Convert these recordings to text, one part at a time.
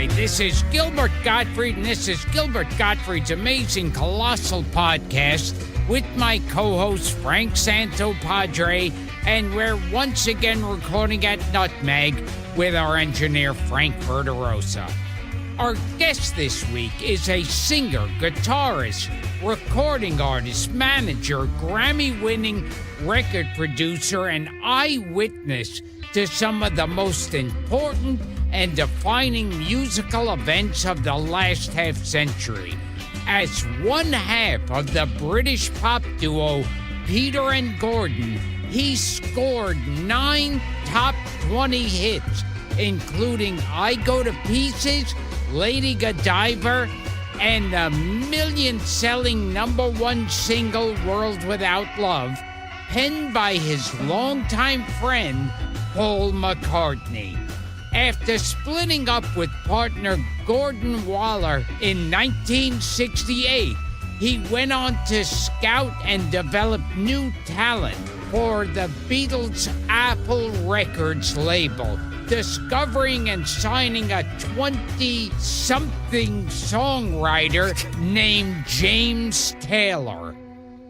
Hi, this is Gilbert Gottfried, and this is Gilbert Gottfried's amazing Colossal podcast with my co-host Frank Santopadre, and we're once again recording at Nutmeg with our engineer Frank Verderosa. Our guest this week is a singer, guitarist, recording artist, manager, Grammy-winning record producer, and eyewitness to some of the most important and defining musical events of the last half-century. As one half of the British pop duo Peter and Gordon, he scored 9 top 20 hits, including I Go to Pieces, Lady Godiva, and the million-selling #1 single World Without Love, penned by his longtime friend Paul McCartney. After splitting up with partner Gordon Waller in 1968, he went on to scout and develop new talent for the Beatles' Apple Records label, discovering and signing a 20-something songwriter named James Taylor.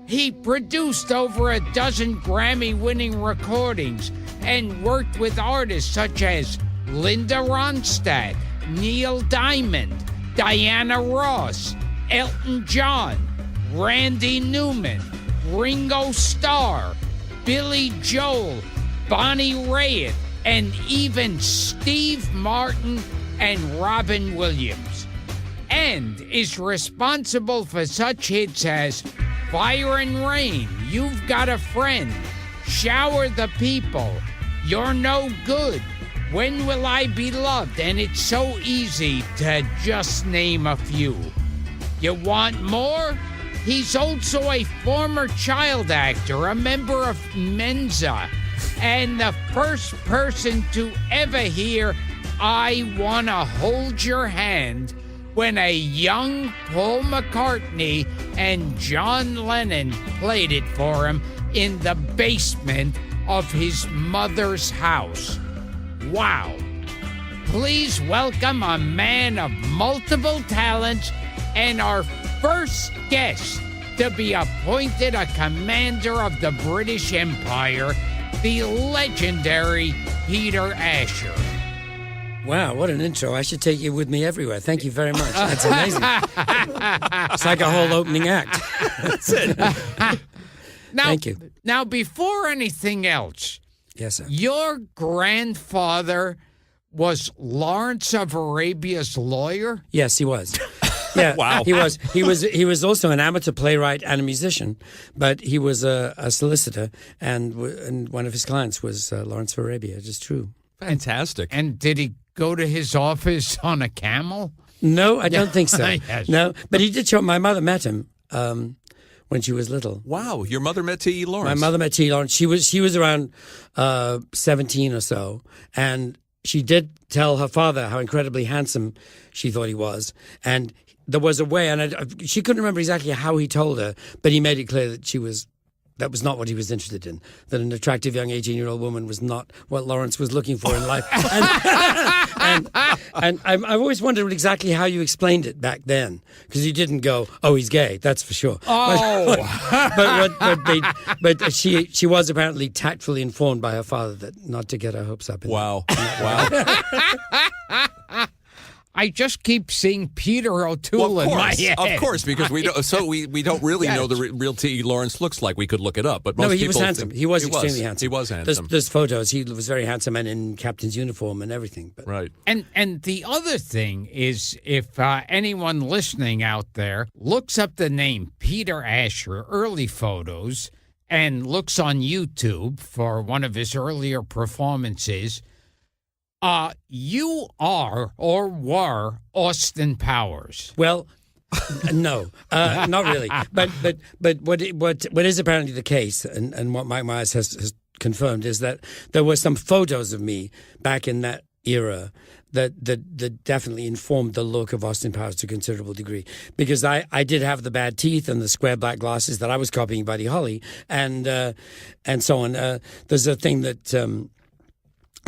He produced over a dozen Grammy-winning recordings and worked with artists such as Linda Ronstadt, Neil Diamond, Diana Ross, Elton John, Randy Newman, Ringo Starr, Billy Joel, Bonnie Raitt, and even Steve Martin and Robin Williams, and is responsible for such hits as Fire and Rain, You've Got a Friend, Shower the People, You're No Good, When Will I Be Loved, and It's So Easy to just name a few. You want more? He's also a former child actor, a member of Mensa, and the first person to ever hear I Wanna Hold Your Hand when a young Paul McCartney and John Lennon played it for him in the basement of his mother's house. Wow. Please welcome a man of multiple talents and our first guest to be appointed a commander of the British Empire, the legendary Peter Asher. Wow, what an intro. I should take you with me everywhere. Thank you very much. That's amazing. It's like a whole opening act. That's it. Thank you. Now, before anything else, Yes, sir. your grandfather was Lawrence of Arabia's lawyer? Yes, he was. Yeah, Wow. He was also an amateur playwright and a musician, but he was a solicitor, and one of his clients was Lawrence of Arabia. It's true. Fantastic. And did he go to his office on a camel? No, I don't think so. Yes. No, but he did show. My mother met him when she was little. Wow, your mother met T.E. Lawrence. My mother met T. Lawrence. She was around 17 or so, and she did tell her father how incredibly handsome she thought he was, and there was a way, and she couldn't remember exactly how he told her, but he made it clear that that was not what he was interested in, that an attractive young 18-year-old woman was not what Lawrence was looking for in life. And I've always wondered exactly how you explained it back then, because you didn't go, oh, he's gay, that's for sure. Oh! But she was apparently tactfully informed by her father that not to get her hopes up. Wow. I just keep seeing Peter O'Toole in my head. Of course, because we don't really know the real T.E. Lawrence looks like. We could look it up, but most no, he people was handsome. He was extremely handsome. He was handsome. There's photos. He was very handsome and in captain's uniform and everything. But. Right. And the other thing is, if anyone listening out there looks up the name Peter Asher, early photos, and looks on YouTube for one of his earlier performances, you are or were Austin Powers. Well, no, not really. But what is apparently the case, and what Mike Myers has confirmed, is that there were some photos of me back in that era that definitely informed the look of Austin Powers to a considerable degree, because I did have the bad teeth and the square black glasses that I was copying Buddy Holly and so on. There's a thing that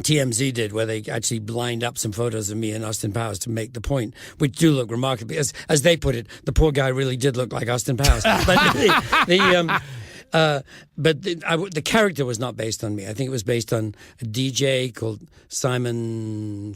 TMZ did, where they actually lined up some photos of me and Austin Powers to make the point, which do look remarkably, as they put it, the poor guy really did look like Austin Powers. But the character was not based on me. I think it was based on a DJ called Simon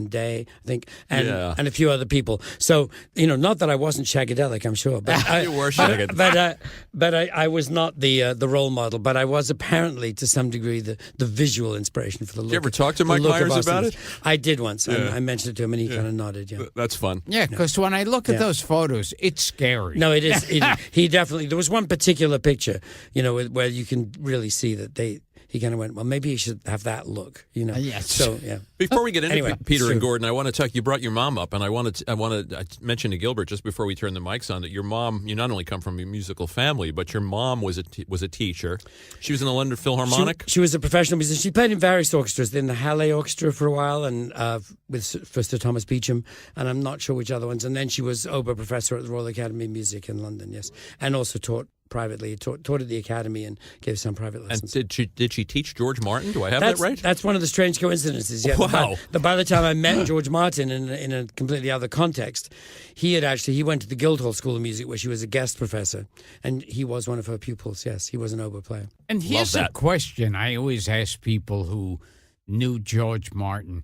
Day, I think, and a few other people. So not that I wasn't shagadelic, I'm sure, but you were shagadelic. But I was not the role model. But I was apparently to some degree the visual inspiration for the look. Did you ever talk to Mike Myers about it? I did once. Yeah. I mentioned it to him, and he kind of nodded. Yeah, that's fun. Yeah, because when I look at those photos, it's scary. No, it is. He definitely. There was one particular picture, where you can really see that he kind of went, well, maybe he should have that look, Yes. So, yeah. Before we get into Anyway, Peter and Gordon, I want to talk. You brought your mom up, and I want to mention to Gilbert just before we turn the mics on that your mom, you not only come from a musical family, but your mom was a teacher. She was in the London Philharmonic. She was a professional musician. She played in various orchestras, in the Halle Orchestra for a while, and for Sir Thomas Beecham, and I'm not sure which other ones. And then she was oboe professor at the Royal Academy of Music in London, yes, and also taught privately, taught at the academy and gave some private lessons. And did she teach George Martin? Do I have that right? That's one of the strange coincidences. Yeah. Wow. By the time I met George Martin in a completely other context, he went to the Guildhall School of Music where she was a guest professor, and he was one of her pupils. Yes, he was an oboe player. And here's a question I always ask people who knew George Martin.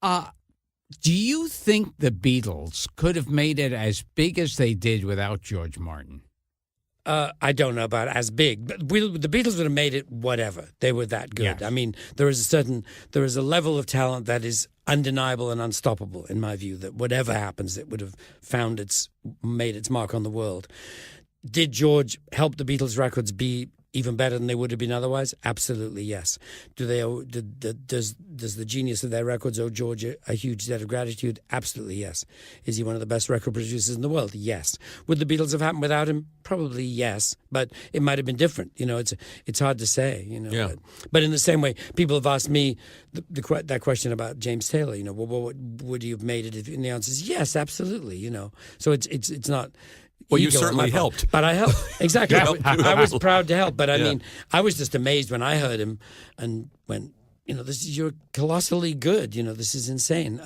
Do you think the Beatles could have made it as big as they did without George Martin? I don't know about as big, but the Beatles would have made it whatever. They were that good. Yes. I mean, there is a level of talent that is undeniable and unstoppable, in my view, that whatever happens, it would have made its mark on the world. Did George help the Beatles records be even better than they would have been otherwise? Absolutely, yes. Does the genius of their records owe George a huge debt of gratitude? Absolutely, yes. Is he one of the best record producers in the world? Yes. Would the Beatles have happened without him? Probably yes, but it might have been different. It's hard to say. Yeah. But in the same way, people have asked me that question about James Taylor. What would you have made it? And the answer is yes, absolutely. So it's not. Well, you certainly helped. But I helped. Exactly. I was proud to help. But I mean, I was just amazed when I heard him and went, you're colossally good. This is insane.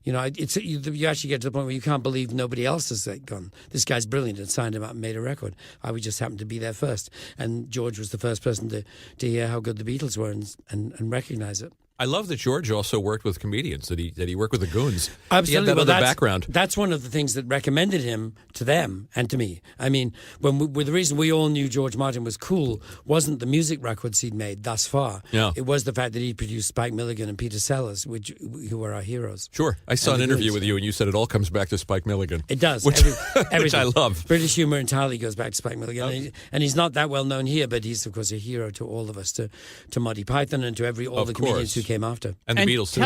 You actually get to the point where you can't believe nobody else has gone, this guy's brilliant, and signed him up and made a record. I would just happen to be there first. And George was the first person to hear how good the Beatles were and recognize it. I love that George also worked with comedians, that he worked with the Goons. Absolutely. He had that other background. That's one of the things that recommended him to them and to me. I mean, the reason we all knew George Martin was cool wasn't the music records he'd made thus far. Yeah. It was the fact that he produced Spike Milligan and Peter Sellers, who were our heroes. Sure. I saw an interview with you, and you said it all comes back to Spike Milligan. It does. Which I love. British humor entirely goes back to Spike Milligan. And he's not that well known here, but he's, of course, a hero to all of us, to Monty Python and to all the comedians who came after. And the Beatles, too.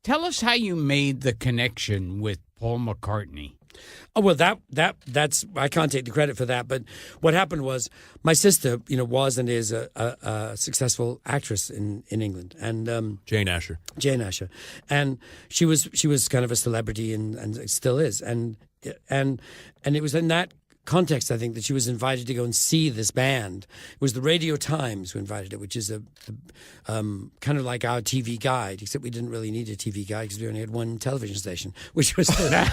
Tell us how you made the connection with Paul McCartney. Oh, well, that's I can't take the credit for that. But what happened was my sister, was and is a successful actress in England, and Jane Asher, and she was kind of a celebrity and still is, and it was in that context, I think, that she was invited to go and see this band. It was the Radio Times who invited her, which is a kind of like our TV guide, except we didn't really need a TV guide because we only had one television station, which was the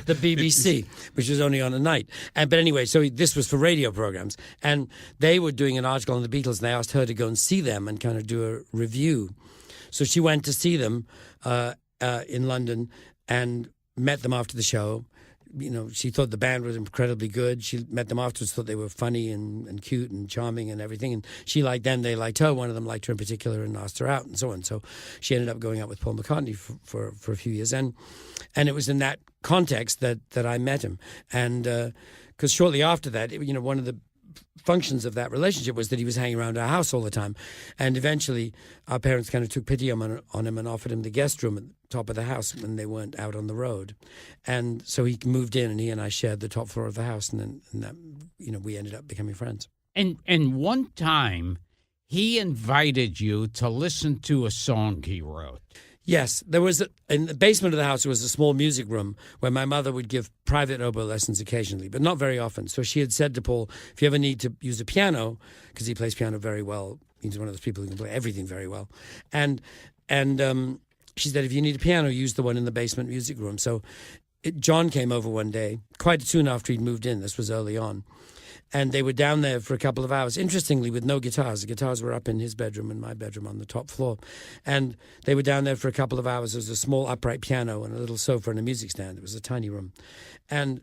BBC, which was only on a night. But anyway, so this was for radio programs, and they were doing an article on the Beatles, and they asked her to go and see them and kind of do a review. So she went to see them in London and met them after the show. She thought the band was incredibly good. She met them afterwards, thought they were funny and cute and charming and everything. And she liked them, they liked her. One of them liked her in particular and asked her out and so on. So she ended up going out with Paul McCartney for a few years. And it was in that context that I met him. And because shortly after that, one of the functions of that relationship was that he was hanging around our house all the time. And eventually our parents kind of took pity on him and offered him the guest room at the top of the house when they weren't out on the road. And so he moved in, and he and I shared the top floor of the house, and that, we ended up becoming friends. And one time he invited you to listen to a song he wrote. Yes, there was in the basement of the house. There was a small music room where my mother would give private oboe lessons occasionally, but not very often. So she had said to Paul, "If you ever need to use a piano, because he plays piano very well, He's one of those people who can play everything very well. And she said, if you need a piano, use the one in the basement music room. So John came over one day, quite soon after he'd moved in. This was early on. And they were down there for a couple of hours, interestingly, with no guitars. The guitars were up in his bedroom and my bedroom on the top floor. And they were down there for a couple of hours. There was a small upright piano and a little sofa and a music stand. It was a tiny room. And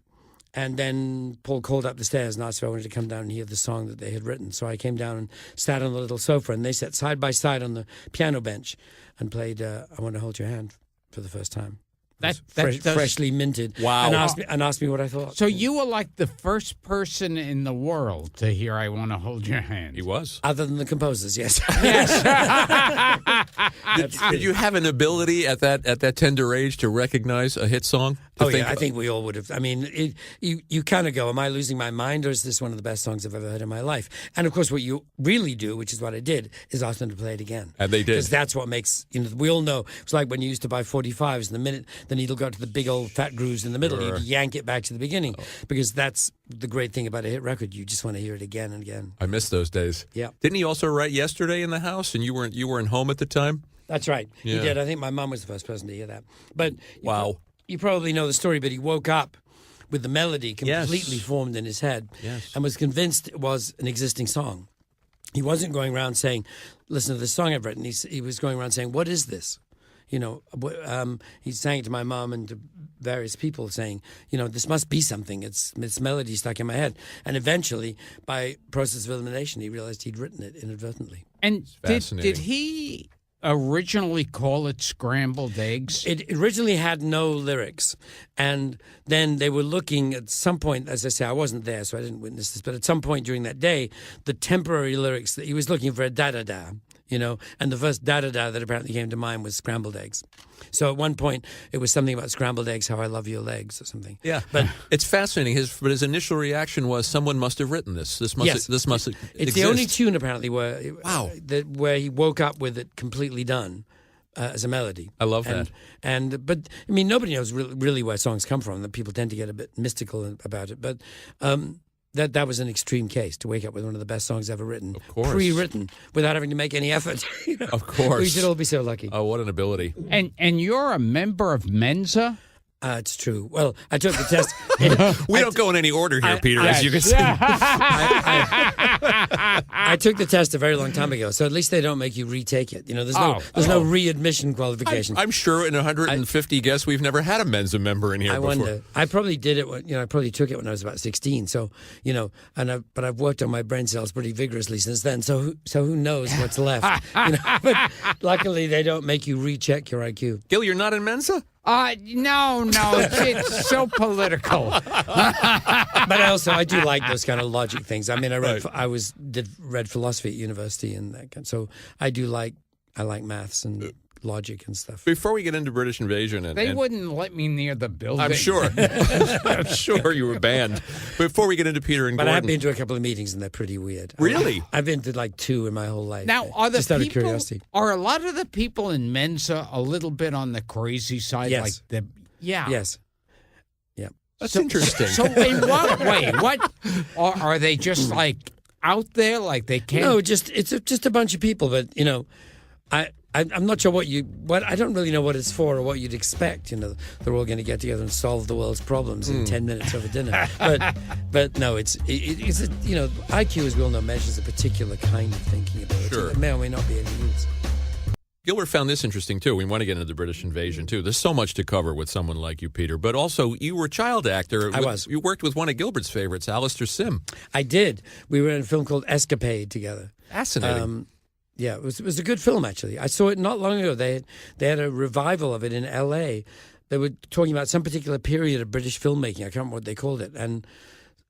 then Paul called up the stairs and asked if I wanted to come down and hear the song that they had written. So I came down and sat on the little sofa, and they sat side by side on the piano bench and played I Want to Hold Your Hand for the first time. Freshly minted. Wow. And asked me what I thought. So you were like the first person in the world to hear I Want to Hold Your Hand. He was. Other than the composers, yes. Did you have an ability at that tender age to recognize a hit song? I think we all would have. I mean, you kind of go, am I losing my mind, or is this one of the best songs I've ever heard in my life? And of course, what you really do, which is what I did, is ask them to play it again. And they did. Because that's what makes, we all know, it's like when you used to buy 45s, and the minute the needle got to the big old fat grooves in the middle, Sure. you'd yank it back to the beginning. Because that's the great thing about a hit record. You just want to hear it again and again. I miss those days. Yeah. Didn't he also write Yesterday in the House, and you weren't home at the time? That's right. Yeah. He did. I think my mom was the first person to hear that. But Wow. You probably know the story, but he woke up with the melody completely Yes. formed in his head, Yes. and was convinced it was an existing song. He wasn't going around saying, listen to this song I've written. He was going around saying, what is this? He sang it to my mom and to various people saying, this must be something. It's melody stuck in my head. And eventually, by process of elimination, he realized he'd written it inadvertently. And fascinating. did he originally call it Scrambled Eggs? It originally had no lyrics. And then they were looking at some point, as I say, I wasn't there, so I didn't witness this, but at some point during that day, the temporary lyrics, that he was looking for a da-da-da, and the first da-da-da that apparently came to mind was scrambled eggs. So at one point, it was something about scrambled eggs, how I love your legs, or something. Yeah, But it's fascinating. His initial reaction was, someone must have written this. This must Yes. exist. it's the only tune, apparently, where he woke up with it completely done. As a melody. I love that. But I mean, nobody knows really where songs come from. That people tend to get a bit mystical about it. But that was an extreme case, to wake up with one of the best songs ever written, Of course. pre-written, without having to make any effort. Of course. We should all be so lucky. Oh, what an ability. And you're a member of Mensa? It's true. Well, I took the test. We don't go in any order here, Peter, as you can see. I took the test a very long time ago, so at least they don't make you retake it. There's no readmission qualification. I'm sure in 150 guests, we've never had a Mensa member in here I before. wonder. I probably did it when I probably took it when I was about 16. So but I've worked on my brain cells pretty vigorously since then. So who knows what's left? But luckily they don't make you recheck your IQ. Gil, you're not in Mensa? No, it's so political. But I do like those kind of logic things. I mean, I read philosophy at university, and so I like maths and logic and stuff. Before we get into British invasion, They wouldn't let me near the building. I'm sure. I'm sure you were banned. Before we get into Peter and But Gordon. I've been to a couple of meetings, and they're pretty weird. Really? I've been to like 2 in my whole life. Now, are the just out of people? curiosity? Are a lot of the people in Mensa a little bit on the crazy side? Yes. Yes. Yeah. That's interesting. So in what way? What are they just like out there? Like they can't? No, it's just a bunch of people. But I'm not sure what I don't really know what it's for or what you'd expect. They're all going to get together and solve the world's problems in 10 minutes over dinner. But no, it's IQ, as we all know, measures a particular kind of thinking ability. Sure. It may or may not be any use. Gilbert found this interesting, too. We want to get into the British invasion, too. There's so much to cover with someone like you, Peter. But also, you were a child actor. I was. You worked with one of Gilbert's favorites, Alistair Sim. I did. We were in a film called Escapade together. Fascinating. Yeah, it was a good film, actually. I saw it not long ago. They had a revival of it in L.A. They were talking about some particular period of British filmmaking. I can't remember what they called it. And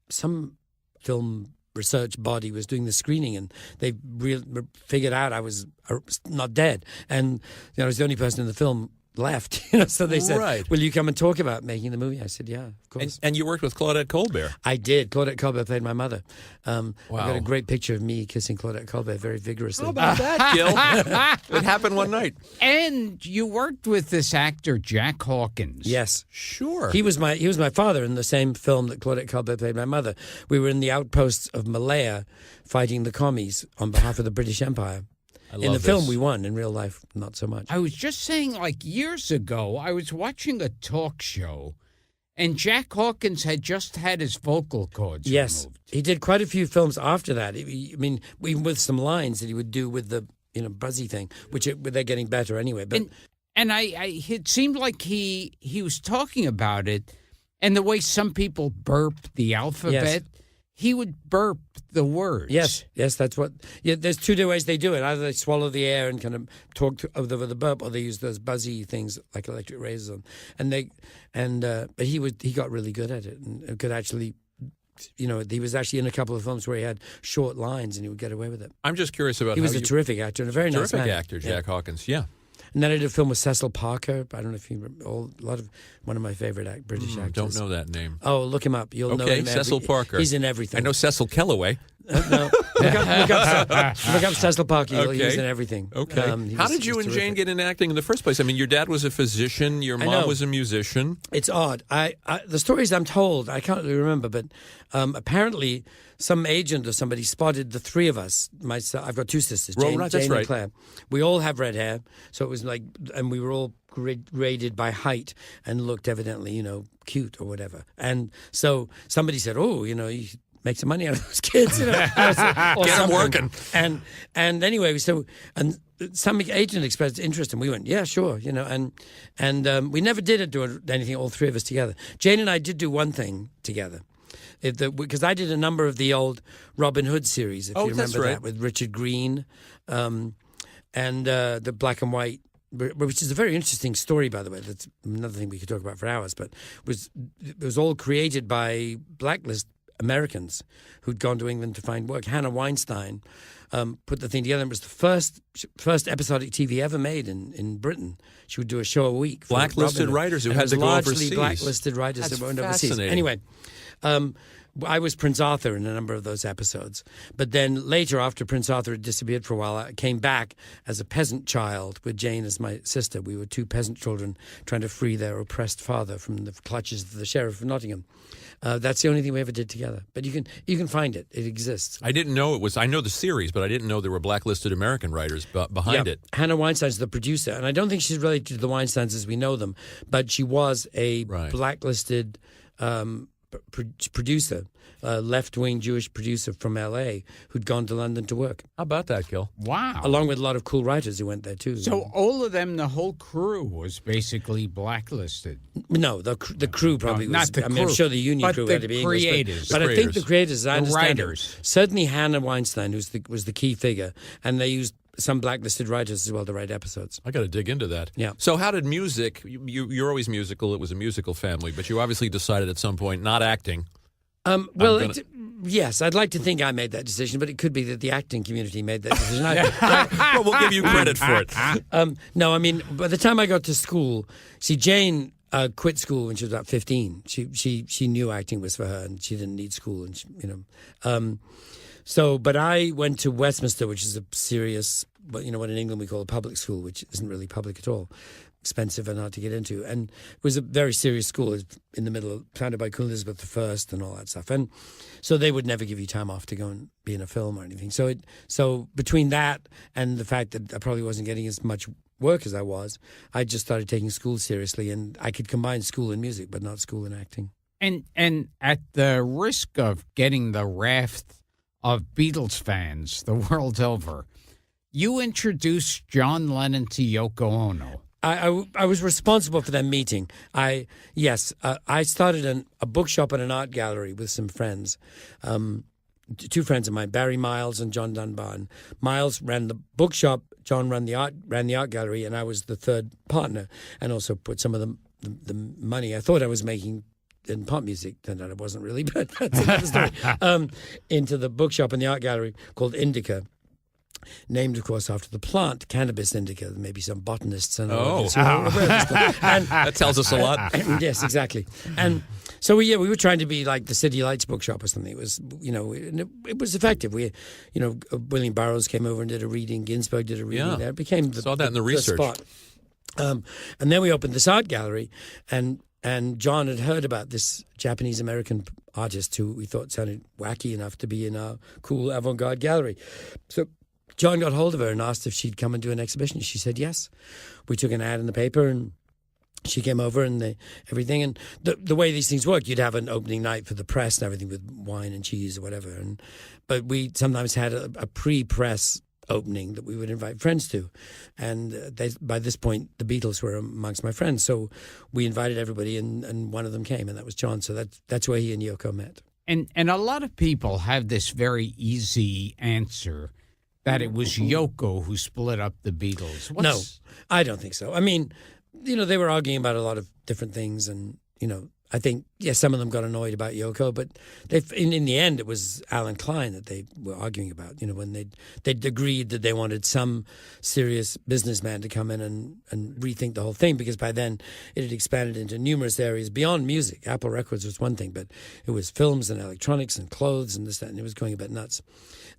some film research body was doing the screening, and they figured out I was not dead. And I was the only person in the film left. So they said, Right. "Will you come and talk about making the movie?" I said, "Yeah, of course." And you worked with Claudette Colbert. I did. Claudette Colbert played my mother. I Wow. got a great picture of me kissing Claudette Colbert very vigorously. How about that, Gil? It happened one night. And you worked with this actor, Jack Hawkins. Yes. Sure. He was my father in the same film that Claudette Colbert played my mother. We were in the outposts of Malaya fighting the commies on behalf of the British Empire. In the film, we won. In real life, not so much. I was just saying, like years ago, I was watching a talk show, and Jack Hawkins had just had his vocal cords Yes. removed. He did quite a few films after that. I mean, even with some lines that he would do with the buzzy thing, they're getting better anyway. But And it seemed like he was talking about it, and the way some people burp the alphabet, he would burp the words. Yes, that's what. Yeah, there's two ways they do it. Either they swallow the air and kind of talk over the burp, or they use those buzzy things like electric razors. But he got really good at it and could actually. He was actually in a couple of films where he had short lines and he would get away with it. I'm just curious about He was a terrific actor and a very nice man. terrific actor, Jack Hawkins. Yeah. And then I did a film with Cecil Parker. I don't know if you remember. One of my favorite British actors. Don't know that name. Oh, look him up. You'll know him. Cecil Parker. He's in everything. I know Cecil Kellaway. No, look up Cecil Parker. He's in everything. Okay. How did you and Jane get into acting in the first place? I mean, your dad was a physician. Your mom was a musician. It's odd. The stories I'm told, I can't really remember, but apparently some agent or somebody spotted the three of us. I've got two sisters, Jane and Claire. We all have red hair, so it was like, and we were all graded by height and looked evidently, cute or whatever. And so somebody said, "Oh, you make some money out of those kids, Get them working." And anyway, and some agent expressed interest, and we went, "Yeah, sure," and we never did do anything, all three of us together. Jane and I did do one thing together. Because I did a number of the old Robin Hood series, if you remember that, with Richard Green, and the black and white, which is a very interesting story, by the way. That's another thing we could talk about for hours. But it was all created by blacklist Americans who'd gone to England to find work. Hannah Weinstein put the thing together. It was the first episodic TV ever made in Britain. She would do a show a week. Blacklisted writers who had to go overseas. Largely blacklisted writers that went overseas. Fascinating. Anyway. I was Prince Arthur in a number of those episodes. But then later, after Prince Arthur had disappeared for a while, I came back as a peasant child with Jane as my sister. We were two peasant children trying to free their oppressed father from the clutches of the Sheriff of Nottingham. That's the only thing we ever did together. But you can find it. It exists. I didn't know it was. I know the series, but I didn't know there were blacklisted American writers behind it. Hannah Weinstein's the producer, and I don't think she's related to the Weinsteins as we know them, but she was a blacklisted producer, left-wing Jewish producer from L.A. who'd gone to London to work. How about that, Gil? Wow. Along with a lot of cool writers who went there, too. So all of them, the whole crew was basically blacklisted. No, the crew probably was. Not the crew. I'm sure the union but crew the had to be creators. English. But I think the creators, I understand writers. Certainly Hannah Weinstein, was the key figure, and they used some blacklisted writers as well to write episodes. I got to dig into that. Yeah. So how did music, you're always musical, it was a musical family, but you obviously decided at some point not acting. Yes, I'd like to think I made that decision, but it could be that the acting community made that decision. Well, we'll give you credit for it. No, I mean, by the time I got to school, Jane quit school when she was about 15. She knew acting was for her, and she didn't need school, and but I went to Westminster, which is a serious, what in England we call a public school, which isn't really public at all. Expensive and hard to get into, and it was a very serious school. It was in the middle, founded by Queen Elizabeth I and all that stuff. And so they would never give you time off to go and be in a film or anything. So between that and the fact that I probably wasn't getting as much work as I was, I just started taking school seriously, and I could combine school and music, but not school and acting. And at the risk of getting the wrath of Beatles fans the world over, you introduced John Lennon to Yoko Ono. I was responsible for that meeting. I started a bookshop and an art gallery with some friends, two friends of mine, Barry Miles and John Dunbar. And Miles ran the bookshop, John ran the art gallery, and I was the third partner, and also put some of the money I thought I was making in pop music. Turned out it wasn't really, but that's another story. Into the bookshop and the art gallery called Indica. named, of course, after the plant cannabis indica. Maybe some botanists and Oh. and That tells us a lot. yes, exactly. And so we were trying to be like the City Lights bookshop or something. It was, it was effective. William Burroughs came over and did a reading. Ginsberg did a reading there. It became Saw that in the research. spot. And then we opened this art gallery, and John had heard about this Japanese American artist who we thought sounded wacky enough to be in our cool avant-garde gallery. So John got hold of her and asked if she'd come and do an exhibition. She said yes. We took an ad in the paper, and she came over and everything. And the way these things work, you'd have an opening night for the press and everything with wine and cheese or whatever. But we sometimes had a pre-press opening that we would invite friends to. And by this point, the Beatles were amongst my friends. So we invited everybody, and one of them came, and that was John. So that's where he and Yoko met. And a lot of people have this very easy answer that it was Yoko who split up the Beatles. No, I don't think so. I mean, they were arguing about a lot of different things, and, I think, some of them got annoyed about Yoko, but in the end, it was Alan Klein that they were arguing about, when they'd agreed that they wanted some serious businessman to come in and rethink the whole thing, because by then it had expanded into numerous areas beyond music. Apple Records was one thing, but it was films and electronics and clothes and this, that, and it was going a bit nuts.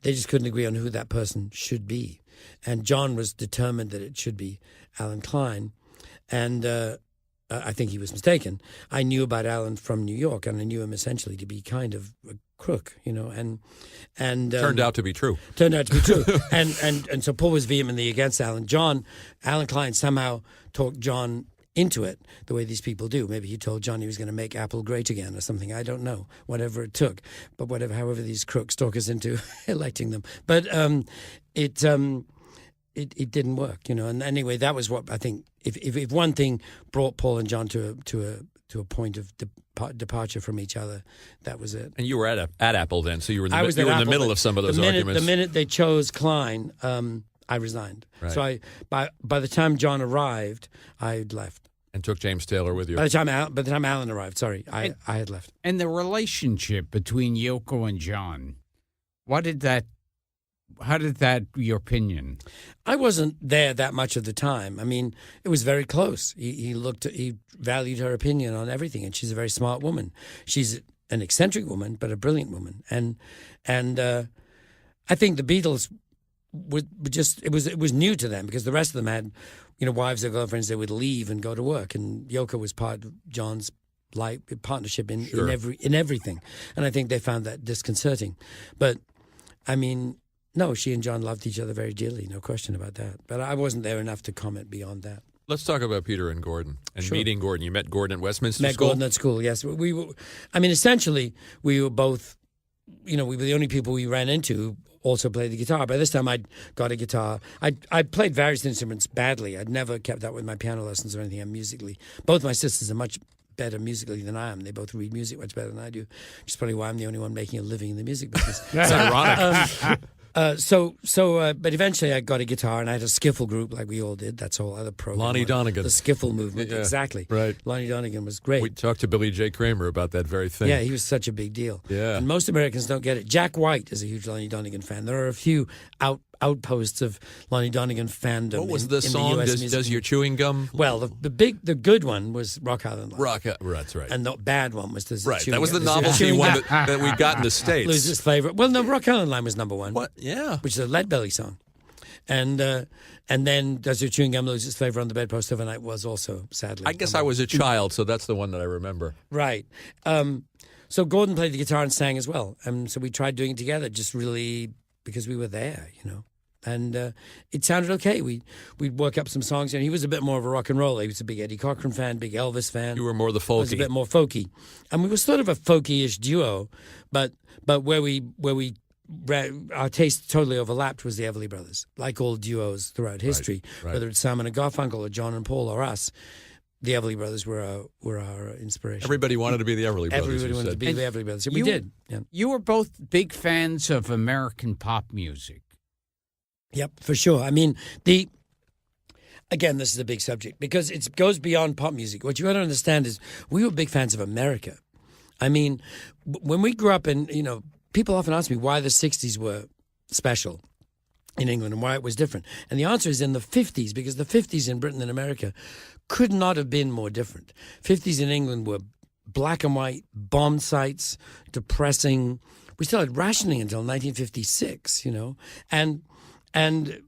They just couldn't agree on who that person should be. And John was determined that it should be Alan Klein. And I think he was mistaken. I knew about Alan from New York, and I knew him essentially to be kind of a crook, and Turned out to be true. Turned out to be true. and so Paul was vehemently against Alan. Alan Klein somehow talked John into it, the way these people do. Maybe he told John he was going to make Apple great again or something. I don't know. Whatever it took, but however these crooks talk us into electing them. But it didn't work, And anyway, that was what I think. If one thing brought Paul and John to a point of departure from each other, that was it. And you were at Apple then, so you were in the, Apple, middle of some of those arguments. The minute they chose Klein, I resigned. Right. So by the time John arrived, I had left. And took James Taylor with you. By the time Alan arrived, I had left. And the relationship between Yoko and John, how did that, your opinion? I wasn't there that much of the time. I mean, it was very close. He valued her opinion on everything, and she's a very smart woman. She's an eccentric woman, but a brilliant woman. And I think the Beatles were just, it was new to them, because the rest of them had, wives or girlfriends. They would leave and go to work, and Yoko was part of John's life partnership in everything. And I think they found that disconcerting. But I mean, no, she and John loved each other very dearly, no question about that. But I wasn't there enough to comment beyond that. Let's talk about Peter and Gordon and meeting Gordon. You met Gordon at Westminster School? Met Gordon at school, yes. We were, essentially, we were both, we were the only people we ran into who also played the guitar. By this time, I'd got a guitar. I played various instruments badly. I'd never kept up with my piano lessons or anything musically. Both my sisters are much better musically than I am. They both read music much better than I do, which is probably why I'm the only one making a living in the music business. That's ironic. But eventually I got a guitar, and I had a skiffle group like we all did. That's a whole other program. Lonnie Donegan. The skiffle movement, exactly. Right. Lonnie Donegan was great. We talked to Billy J. Kramer about that very thing. Yeah, he was such a big deal. Yeah. And most Americans don't get it. Jack White is a huge Lonnie Donegan fan. There are a few outposts of Lonnie Donegan fandom. What was the song? Does your chewing gum? Well, the good one was Rock Island Line. That's right. And the bad one was Does right. Chewing That was Gum. the novelty one that we got in the States. Loses flavor. Well, no, Rock Island Line was number one. What? Yeah. Which is a Lead Belly song. And then Does Your Chewing Gum Lose Its Flavor on the Bedpost Overnight was also, sadly. I guess I was a child, so that's the one that I remember. Right. So Gordon played the guitar and sang as well. So we tried doing it together, just really because we were there, And it sounded okay. We'd work up some songs, and he was a bit more of a rock and roller. He was a big Eddie Cochran fan, big Elvis fan. You were more the folky. I was a bit more folky, and we were sort of a folky-ish duo. But where our tastes totally overlapped was the Everly Brothers. Like all duos throughout history, right. Whether it's Simon and Garfunkel or John and Paul or us, the Everly Brothers were our inspiration. Everybody wanted to be the Everly Brothers. Everybody wanted to be the Everly Brothers. We did. Yeah. You were both big fans of American pop music. Yep, for sure. I mean, again, this is a big subject because it goes beyond pop music. What you got to understand is we were big fans of America. I mean, when we grew up in, people often ask me why the 60s were special. in England and why it was different. And the answer is in the 50s, because the 50s in Britain and America could not have been more different. 50s in England were black and white, bomb sites, depressing. We still had rationing until 1956, and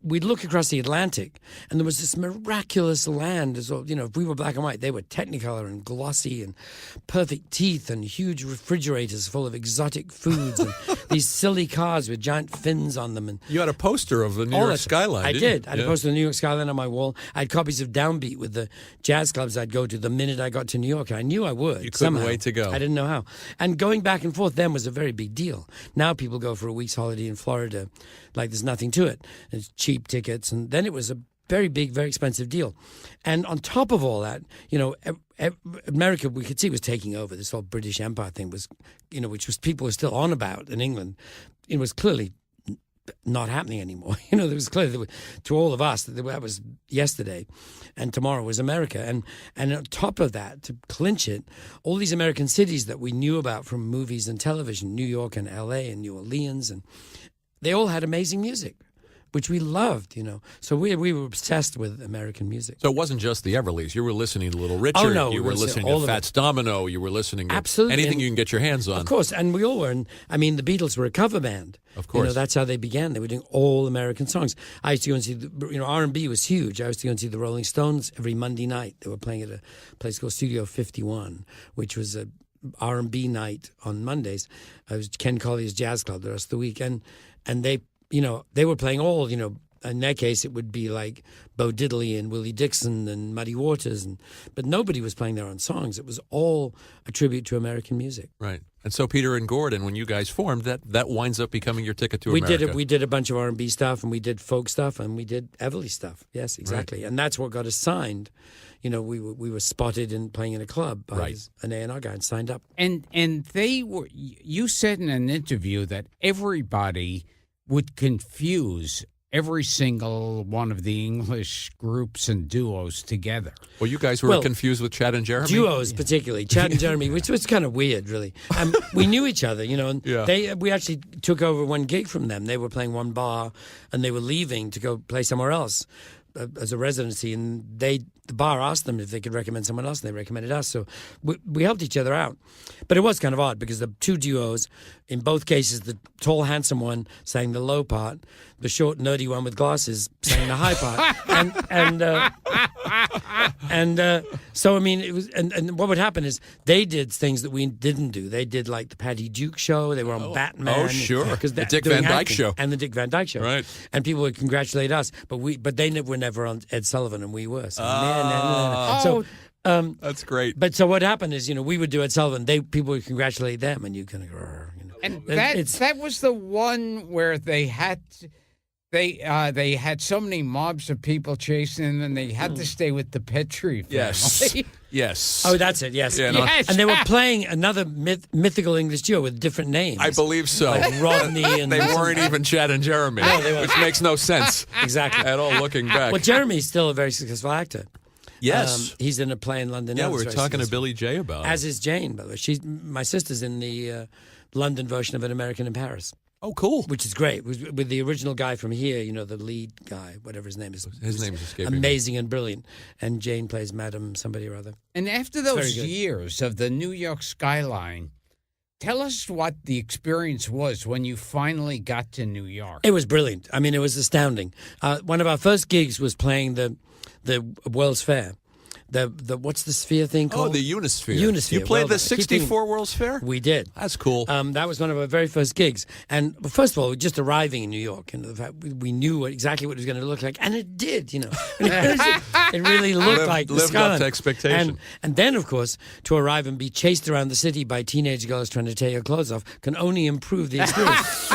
we'd look across the Atlantic, and there was this miraculous land. As well, if we were black and white, they were Technicolor and glossy and perfect teeth and huge refrigerators full of exotic foods and these silly cars with giant fins on them. And You had a poster of the New York skyline. I didn't did. you? I had a poster of the New York skyline on my wall. I had copies of Downbeat with the jazz clubs I'd go to the minute I got to New York. I knew I would. You couldn't somehow. wait to go. I didn't know how. And going back and forth then was a very big deal. Now people go for a week's holiday in Florida like there's nothing to it. It's cheap tickets. And then it was a very big, very expensive deal. And on top of all that, America, we could see, was taking over. This whole British Empire thing was, which was people were still on about in England. It was clearly not happening anymore. There was clearly, to all of us, that was yesterday and tomorrow was America. And on top of that, to clinch it, all these American cities that we knew about from movies and television, New York and L.A. and New Orleans, and they all had amazing music, which we loved, So we were obsessed with American music. So it wasn't just the Everlys. You were listening to Little Richard. Oh, no, you we were were listening all to of Fats Domino. You were listening to Absolutely. anything And you can get your hands on. Of course, and we all were. And I mean, the Beatles were a cover band. Of course. That's how they began. They were doing all American songs. I used to go and see, R&B was huge. I used to go and see the Rolling Stones every Monday night. They were playing at a place called Studio 51, which was a R&B night on Mondays. It was Ken Collier's Jazz Club the rest of the week. And they, they were playing all, in that case, it would be like Bo Diddley and Willie Dixon and Muddy Waters, but nobody was playing their own songs. It was all a tribute to American music. Right. And so Peter and Gordon, when you guys formed, that winds up becoming your ticket to America. We did a bunch of R&B stuff, and we did folk stuff, and we did Everly stuff. Yes, exactly. Right. And that's what got us signed. We were spotted in playing in a club by an A&R guy and signed up. And they were. You said in an interview that everybody would confuse every single one of the English groups and duos together. Well, you guys were confused with Chad and Jeremy? Duos, particularly. Chad and Jeremy, which was kind of weird, really. We knew each other, and we actually took over one gig from them. They were playing one bar, and they were leaving to go play somewhere else as a residency, and the bar asked them if they could recommend someone else, and they recommended us. So we helped each other out. But it was kind of odd because the two duos, in both cases, the tall, handsome one sang the low part, the short, nerdy one with glasses sang the high part. So, I mean, it was, and what would happen is they did things that we didn't do. They did like the Patty Duke show. They were on Batman. Oh, sure. The Dick doing Van Dyke acting, show. and the Dick Van Dyke show. Right. And people would congratulate us, but they were never on Ed Sullivan, and we were. So, that's great. But so what happened is, we would do Ed Sullivan. People would congratulate them, and you kind of go, And that was the one where they had so many mobs of people chasing them, and they had to stay with the Petrie family. Yes. Yes. Oh, that's it. Yes. Yeah, no. Yes. And they were playing another mythical English duo with different names. I believe so. Like Rodney and they weren't even Chad and Jeremy, which makes no sense exactly at all looking back. Well, Jeremy's still a very successful actor. Yes. He's in a play in London. Yeah, now we were that's talking very to Billy J about it. As is Jane, by the way. My sister's in the London version of An American in Paris. Oh, cool. Which is great. With the original guy from here, the lead guy, whatever his name is. His name is escaping me. Amazing and brilliant. And Jane plays Madam somebody or other. And after those years of the New York skyline, tell us what the experience was when you finally got to New York. It was brilliant. I mean, it was astounding. One of our first gigs was playing the World's Fair. The what's the sphere thing called? Oh, the Unisphere. Unisphere. You played the 64 World's Fair? We did. That's cool. That was one of our very first gigs. And first of all, just arriving in New York, the fact we knew exactly what it was going to look like, and it did. It really looked like the lived skyline. up to expectation. And then, of course, to arrive and be chased around the city by teenage girls trying to take your clothes off can only improve the experience.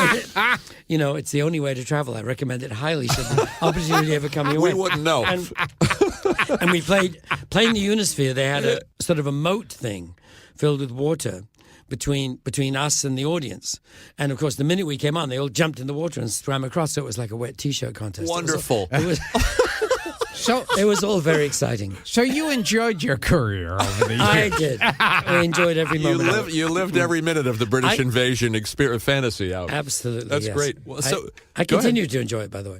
It's the only way to travel. I recommend it highly. Should the opportunity ever come your way. We wouldn't know. And we playing the Unisphere. They had a sort of a moat thing filled with water between us and the audience. And of course, the minute we came on, they all jumped in the water and swam across. So it was like a wet T-shirt contest. Wonderful. It was So It was all very exciting. so you enjoyed your career over the years. I did. I enjoyed every moment. of it. You lived every minute of the British invasion fantasy out. Absolutely. That's yes. great. Well, so I go ahead. continue to enjoy it, by the way.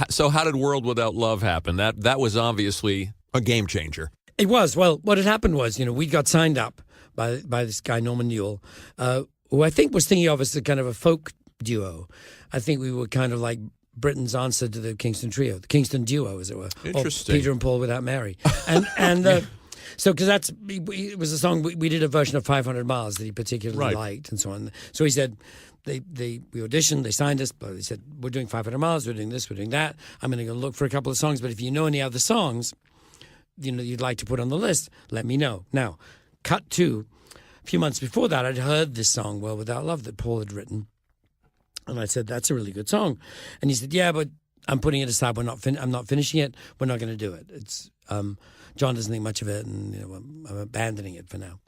So how did World Without Love happen? That was obviously a game changer. It was. Well, what had happened was, we got signed up by this guy, Norman Newell, who I think was thinking of us as kind of a folk duo. I think we were kind of like Britain's answer to the Kingston Trio, the Kingston Duo, as it were. Interesting. Or Peter and Paul without Mary. So, because it was a song, we did a version of 500 Miles that he particularly liked and so on. So he said, we auditioned, they signed us, but they said, we're doing 500 Miles, we're doing this, we're doing that. I'm going to go look for a couple of songs, but if you know any other songs, you'd like to put on the list, let me know. Now, cut to, a few months before that, I'd heard this song, World Without Love, that Paul had written. And I said, that's a really good song. And he said, yeah, but I'm putting it aside. I'm not finishing it. We're not going to do it. It's John doesn't think much of it, and I'm abandoning it for now.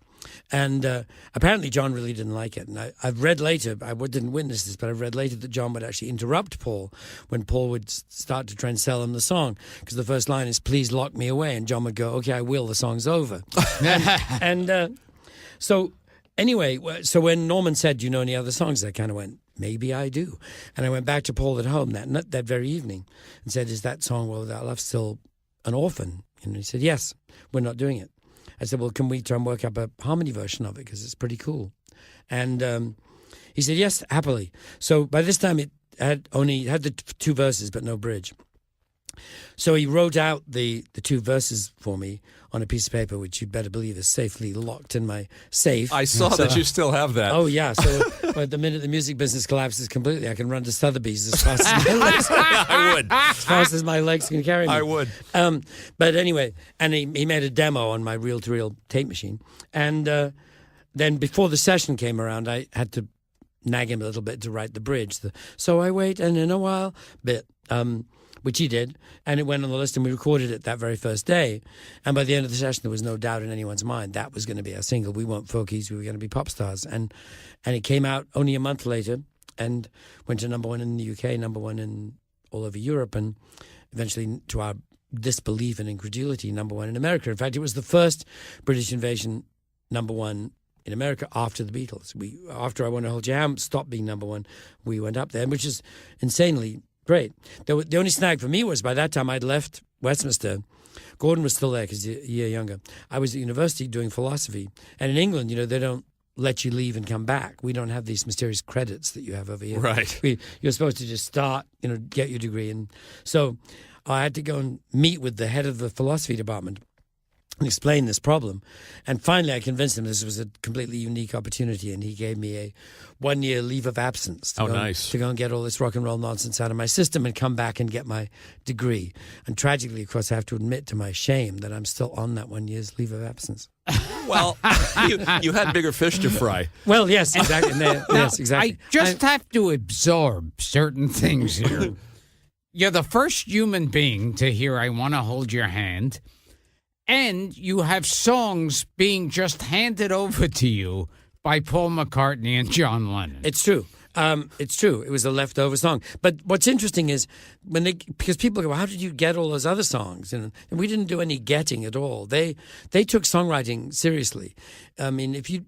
And apparently John really didn't like it. And I've read later, I didn't witness this, but I've read later that John would actually interrupt Paul when Paul would start to try and sell him the song. Because the first line is, please lock me away. And John would go, okay, I will, the song's over. So anyway, so when Norman said, do you know any other songs? I kind of went, maybe I do. And I went back to Paul at home that very evening and said, is that song, World Without Love, still an orphan? And he said, yes, we're not doing it. I said, well, can we try and work up a harmony version of it? Because it's pretty cool. And he said, yes, happily. So by this time, it had the two verses, but no bridge. So he wrote out the two verses for me on a piece of paper, which you'd better believe is safely locked in my safe. I saw that you still have that. Oh, yeah. So but the minute the music business collapses completely, I can run to Sotheby's as fast as my legs, I would. as fast as my legs can carry me. I would. But anyway, and he made a demo on my reel-to-reel tape machine. And then before the session came around, I had to nag him a little bit to write the bridge. So I wait, and in a while bit. Which he did, and it went on the list, and we recorded it that very first day. And by the end of the session, there was no doubt in anyone's mind that was going to be our single. We weren't folkies, we were going to be pop stars. And it came out only a month later and went to number one in the UK, number one in all over Europe, and eventually, to our disbelief and incredulity, number one in America. In fact, it was the first British invasion number one in America after the Beatles. After I Want to Hold Your Hand stopped being number one, we went up there, which is insanely great. The only snag for me was by that time I'd left Westminster. Gordon was still there because he's a year younger. I was at university doing philosophy. And in England, they don't let you leave and come back. We don't have these mysterious credits that you have over here. Right. You're supposed to just start, get your degree. And so I had to go and meet with the head of the philosophy department and explain this problem. And finally, I convinced him this was a completely unique opportunity, and he gave me a 1-year leave of absence to go and get all this rock and roll nonsense out of my system and come back and get my degree. And tragically, of course, I have to admit to my shame that I'm still on that 1 year's leave of absence. Well, you had bigger fish to fry. Well, yes, exactly. Yes, exactly. I just have to absorb certain things here. You're the first human being to hear I Want to Hold Your Hand. And you have songs being just handed over to you by Paul McCartney and John Lennon. It's true. It's true. It was a leftover song. But what's interesting is because people go, well, how did you get all those other songs? And we didn't do any getting at all. They took songwriting seriously. I mean, if you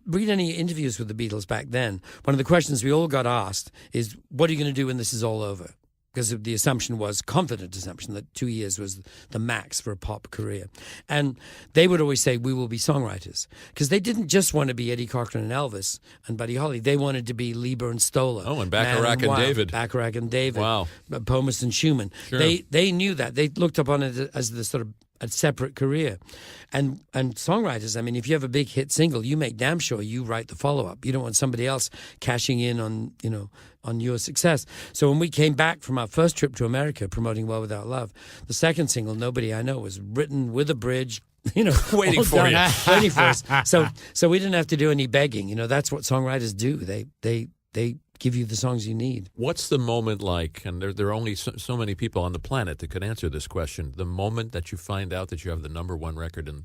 read any interviews with the Beatles back then, one of the questions we all got asked is, what are you going to do when this is all over? Because the assumption was, confident assumption, that 2 years was the max for a pop career. And they would always say, we will be songwriters. Because they didn't just want to be Eddie Cochran and Elvis and Buddy Holly. They wanted to be Lieber and Stoller. Oh, and Bacharach and David. Bacharach and David. Wow. Pomus and Schumann. Sure. They knew that. They looked upon it as the sort of a separate career. And songwriters, I mean, if you have a big hit single, you make damn sure you write the follow-up. You don't want somebody else cashing in on your success. So when we came back from our first trip to America promoting World Without Love, the second single, Nobody I Know, was written with a bridge, waiting for you. Waiting for us. So we didn't have to do any begging. That's what songwriters do. They give you the songs you need. What's the moment like? And there are only so many people on the planet that could answer this question. The moment that you find out that you have the number one record in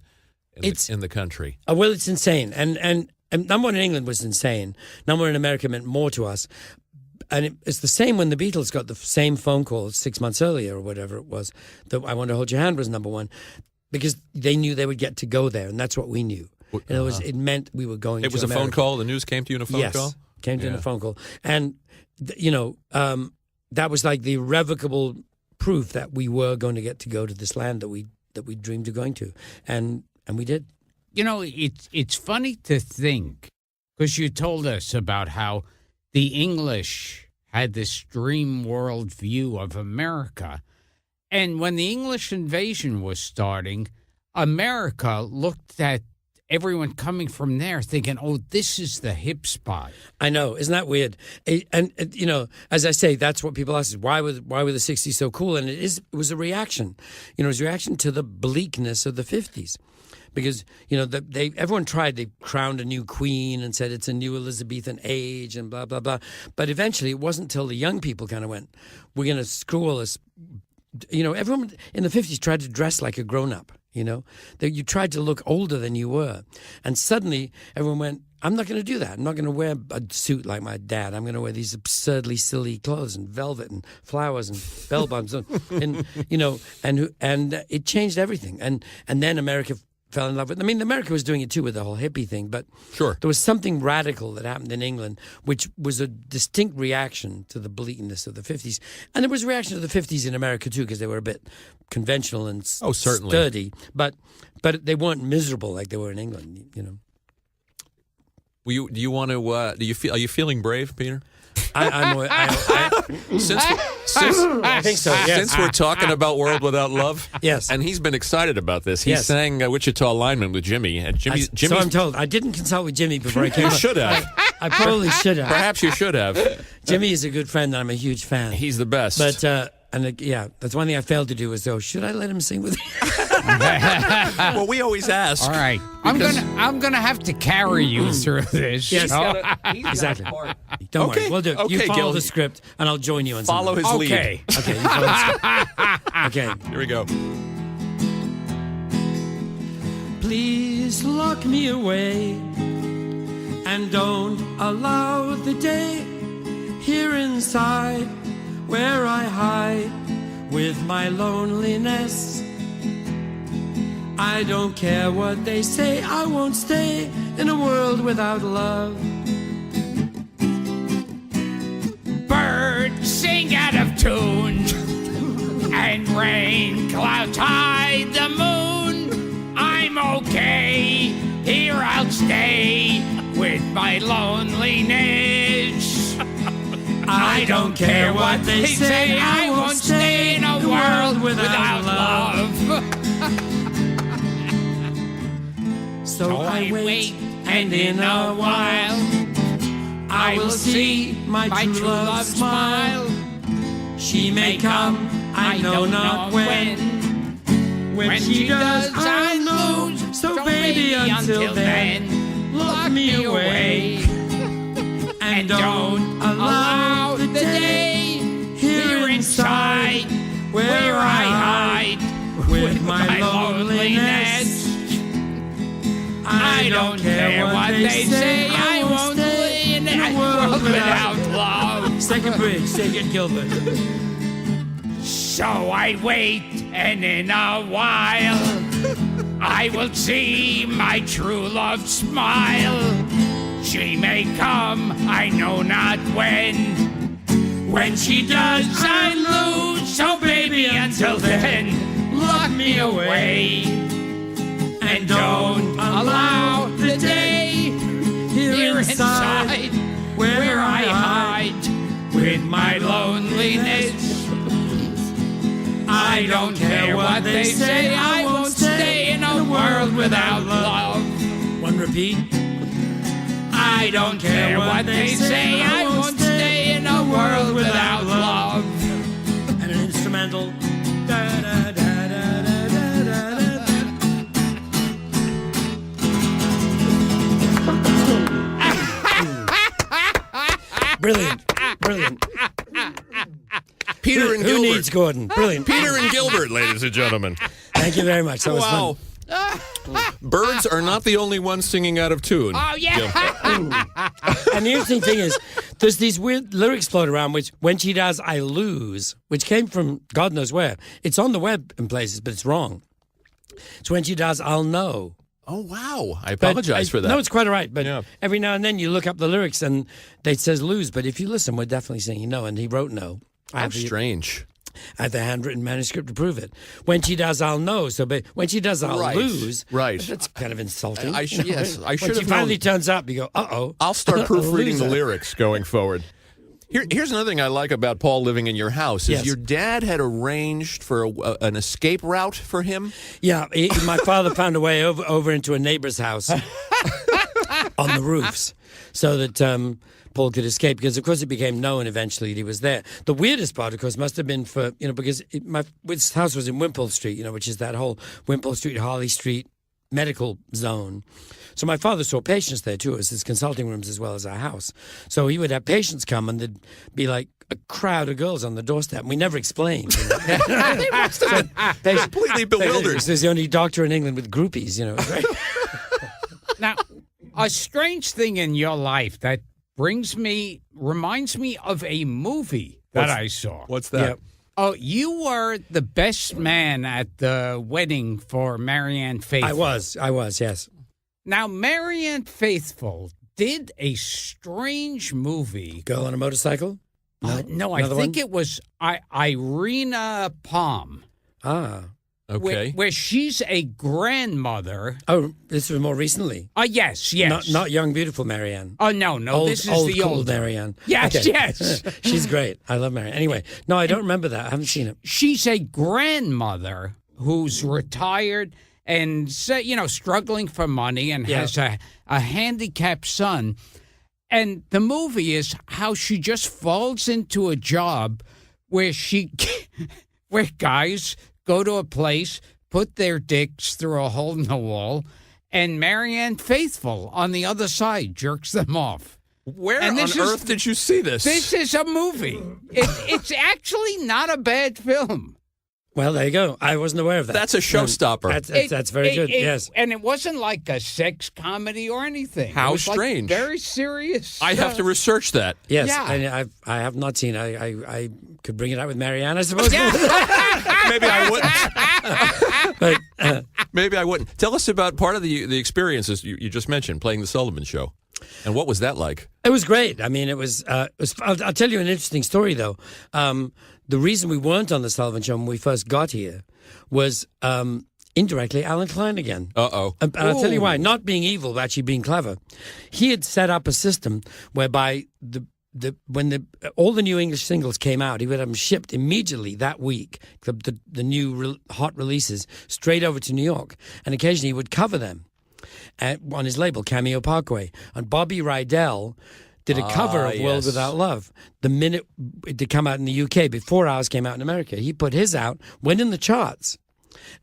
the country. Well, it's insane. And number one in England was insane. Number one in America meant more to us. and it's the same when the Beatles got the same phone call 6 months earlier or whatever it was. That I Want to Hold Your Hand was number one because they knew they would get to go there, and that's what we knew. In other words, it meant we were going. It was America. a phone call. The news came to you in a phone call. Yes, came to you in a phone call, and that was like the irrevocable proof that we were going to get to go to this land that we dreamed of going to, and we did. It's funny to think, because you told us about how the English had this dream world view of America. And when the English invasion was starting, America looked at everyone coming from there thinking, oh, this is the hip spot. I know. Isn't that weird? And as I say, that's what people ask is why were the 60s so cool? And it was a reaction. It was a reaction to the bleakness of the 50s. Because, everyone tried, they crowned a new queen and said it's a new Elizabethan age and blah, blah, blah. But eventually it wasn't until the young people kind of went, we're going to screw all this. Everyone in the 50s tried to dress like a grown-up, You tried to look older than you were. And suddenly everyone went, I'm not going to do that. I'm not going to wear a suit like my dad. I'm going to wear these absurdly silly clothes and velvet and flowers and bell buttons. and it changed everything. And then America fell in love with. America was doing it too with the whole hippie thing, but sure, there was something radical that happened in England, which was a distinct reaction to the bleakness of the 50s, and there was a reaction to the 50s in America too, because they were a bit conventional and certainly sturdy, but they weren't miserable like they were in England. Do you want to? Are you feeling brave, Peter? I think so. Yes. Since we're talking about World Without Love, yes, and he's been excited about this. He sang Wichita Lineman with Jimmy, and Jimmy. So I'm told. I didn't consult with Jimmy before I came. You should have. I probably should have. Perhaps you should have. Jimmy is a good friend, and I'm a huge fan. He's the best. But that's one thing I failed to do is should I let him sing with me? Well, we always ask. All right, I'm gonna have to carry you through this. Yes, exactly. Don't worry, we'll do it. Okay, you follow Gil. the script, and I'll join you on Follow his something. lead. Okay. Okay. You follow the script. Okay. Here we go. Please lock me away, and don't allow the day here inside where I hide with my loneliness. I don't care what they say, I won't stay in a world without love. Birds sing out of tune, and rain clouds hide the moon. I'm okay, here I'll stay with my loneliness. I don't care what they say, I won't stay in a world without love. So I wait, and in a while I will see my true love smile. She may come, I know not when. When she does, I lose. So baby, until then, lock me away. And don't allow the day here inside where I hide with my loneliness. I don't care what they say, I won't stay in a world without love. Second bridge, take it, Gilbert. So I wait, and in a while I will see my true love smile. She may come, I know not when. When she does, I lose. So baby, until then, lock me away. And don't allow the day here inside where I hide with my loneliness. I don't care what they say, I won't stay in a world without love. One repeat. I don't care what they say, I won't stay in a world without love. And an instrumental. Brilliant. Peter and Who Gilbert. needs Gordon? Brilliant. Peter and Gilbert, ladies and gentlemen. Thank you very much. That was fun. Birds are not the only ones singing out of tune. Oh, yeah. And the interesting thing is, there's these weird lyrics floating around, which when she does, I lose, which came from God knows where. It's on the web in places, but it's wrong. So when she does, I'll know. Oh, wow. I apologize for that. No, it's quite all right. But Yeah. every now and then you look up the lyrics and it says lose. But if you listen, we're definitely singing no. And he wrote no. How strange. I have the handwritten manuscript to prove it. When she does, I'll know. So, but when she does, I'll Right. lose. Right. That's kind of insulting. I should- yes, I should When she have finally known. turns up, you go, uh-oh. I'll start proofreading the Loser. lyrics going forward. Here's another thing I like about Paul living in your house is Yes. your dad had arranged for an escape route for him. Yeah, my father found a way over into a neighbor's house on the roofs so that Paul could escape, because, of course, it became known eventually that he was there. The weirdest part, of course, must have been for, because his house was in Wimpole Street, which is that whole Wimpole Street, Harley Street medical zone. So my father saw patients there, too, as his consulting rooms as well as our house. So he would have patients come, and there'd be like a crowd of girls on the doorstep, and we never explained. Completely bewildered. This is the only doctor in England with groupies, Right? Now, a strange thing in your life that reminds me of a movie that I saw. What's that? Yep. Oh, you were the best man at the wedding for Marianne Faithfull. I was, yes. Now, Marianne Faithfull did a strange movie. Girl on a motorcycle? No, I Another think one? it was Irina Palm, Ah. Okay. where she's a grandmother. Oh, this was more recently. Yes. Not young, beautiful Marianne. Oh, no, this is old, the cool old Marianne. Yes, Okay. yes. She's great. I love Marianne. Anyway, no, I don't remember that. I haven't seen it. She's a grandmother who's retired and, struggling for money and Yeah. has a handicapped son. And the movie is how she just falls into a job where where guys go to a place, put their dicks through a hole in the wall, and Marianne Faithfull on the other side jerks them off. Where And on this is- earth did you see this? This is a movie. It's actually not a bad film. Well, there you go. I wasn't aware of that. That's a showstopper. That's very good, yes. And it wasn't like a sex comedy or anything. How It was like strange. very serious. I have to research that. Yes, Yeah. and I have not seen it. I could bring it out with Marianne, I suppose. Maybe I wouldn't. But Maybe I wouldn't. Tell us about part of the experiences you just mentioned, playing the Sullivan Show. And what was that like? it was great. I mean, it was I'll tell you an interesting story, though. The reason we weren't on the Sullivan Show when we first got here was indirectly Alan Klein again. Uh-oh. And I'll tell you why. Not being evil, but actually being clever. He had set up a system whereby when all the new English singles came out, he would have them shipped immediately that week, the new hot releases, straight over to New York. And occasionally he would cover them on his label, Cameo Parkway. And Bobby Rydell did a cover of World yes. Without Love the minute it did come out in the UK, before ours came out in America. He put his out, went in the charts.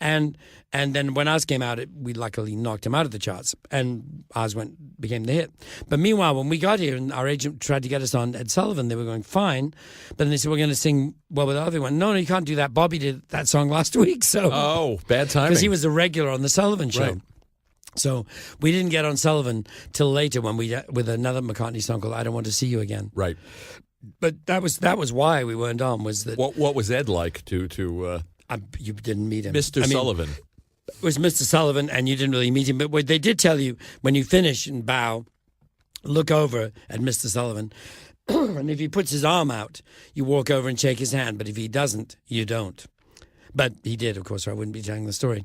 And then when ours came out, we luckily knocked him out of the charts, and ours became the hit. But meanwhile, when we got here and our agent tried to get us on Ed Sullivan, they were going, fine. But then they said, we're going to sing Well Without Love. We went, no, you can't do that. Bobby did that song last week. So Oh, bad timing. because he was a regular on the Sullivan Show. Right. So we didn't get on Sullivan till later when with another McCartney song called I Don't Want to See You Again. Right. But that was why we weren't on, was that What was Ed like to you didn't meet him. Mr. I mean, Sullivan? It was Mr. Sullivan, and you didn't really meet him. But what they did tell you, when you finish and bow, look over at Mr. Sullivan, and if he puts his arm out, you walk over and shake his hand. But if he doesn't, you don't. But he did, of course, or I wouldn't be telling the story.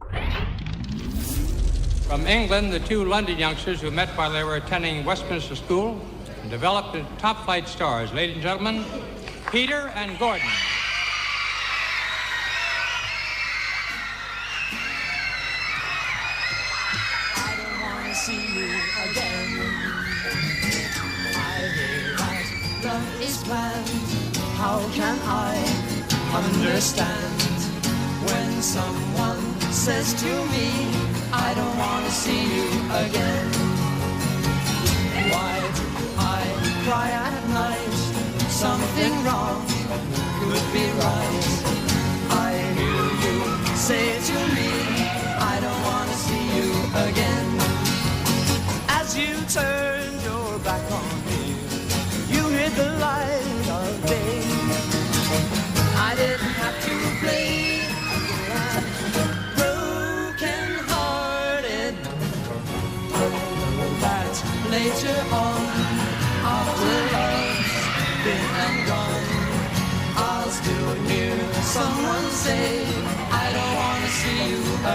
From England, the two London youngsters who met while they were attending Westminster School and developed into top-flight stars. Ladies and gentlemen, Peter and Gordon. I don't wanna see you again. I hear that love is planned. How can I understand when someone says to me, I don't wanna see you again? Why do I cry at night? Something wrong could be right. I hear you say to me, I don't wanna see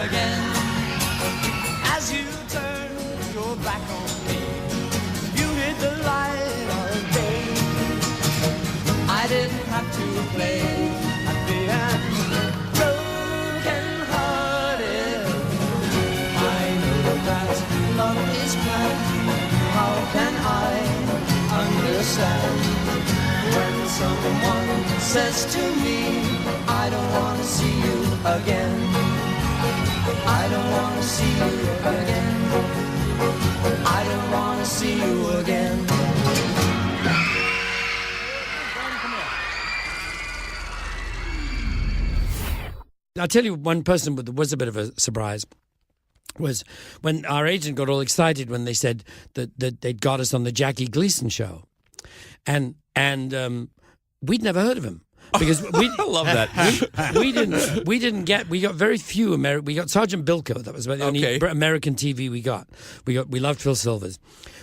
again. As you turned your back on me, you hid the light of day. I didn't have to play happy and broken-hearted. I know that love is blind. How can I understand when someone says to me, I don't want to see you again. I don't want to see you again. I don't want to see you again. I'll tell you one person that was a bit of a surprise was when our agent got all excited when they said that they'd got us on the Jackie Gleason show. And we'd never heard of him. Because we I love that. we got very few we got Sergeant Bilko. That was about the only American TV we got. We loved Phil Silvers.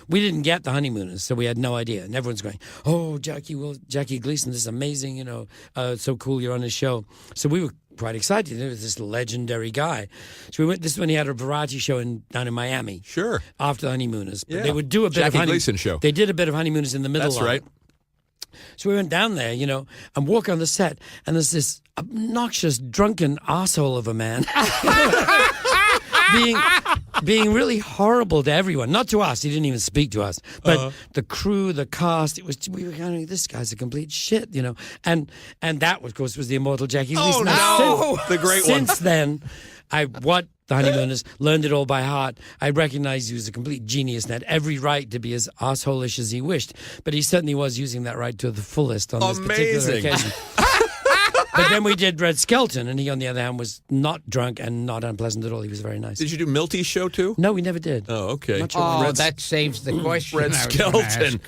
We didn't get the Honeymooners, so we had no idea. And everyone's going, "Oh, Jackie Gleason, this is amazing, so cool you're on his show." So we were quite excited. It was this legendary guy. So we went. This is when he had a variety show down in Miami. Sure. After the Honeymooners, but Yeah. they would do a bit Jackie of Gleason show. They did a bit of Honeymooners in the middle. That's of right. it. So we went down there, and walk on the set, and there's this obnoxious, drunken asshole of a man being really horrible to everyone. Not to us; he didn't even speak to us. But the crew, the cast, we were kind of, this guy's a complete shit, And that, of course, was the immortal Jackie Gleason. no! The great one. Since then, the Honeymooners, learned it all by heart. I recognized he was a complete genius and had every right to be as asshole-ish as he wished. But he certainly was using that right to the fullest on this particular Amazing. occasion. But then we did Red Skelton, and he, on the other hand, was not drunk and not unpleasant at all. He was very nice. Did you do Milty's show too? No, we never did. Oh, okay. Not sure. Oh, that saves the question. Red I was gonna Skelton.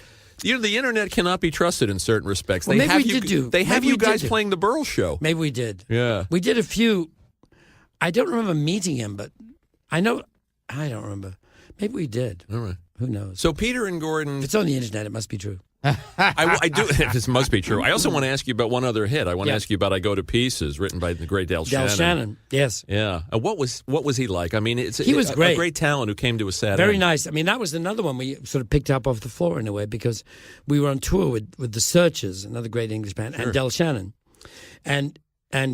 ask. The internet cannot be trusted in certain respects. Well, They maybe have we you, did do. They have Maybe you we did guys do. playing the Burl show. Maybe we did. Yeah. We did a few. I don't remember meeting him, but I don't remember. Maybe we did. All right. Who knows? So Peter and Gordon. If it's on the internet, it must be true. I do. This must be true. I also want to ask you about one other hit. I want to ask you about "I Go to Pieces," written by the great Del Shannon. Yes. Yeah. What was he like? I mean, He was great. A great talent who came to a sad Very end. nice. I mean, that was another one we sort of picked up off the floor in a way because we were on tour with the Searchers, another great English band, and Del Shannon, and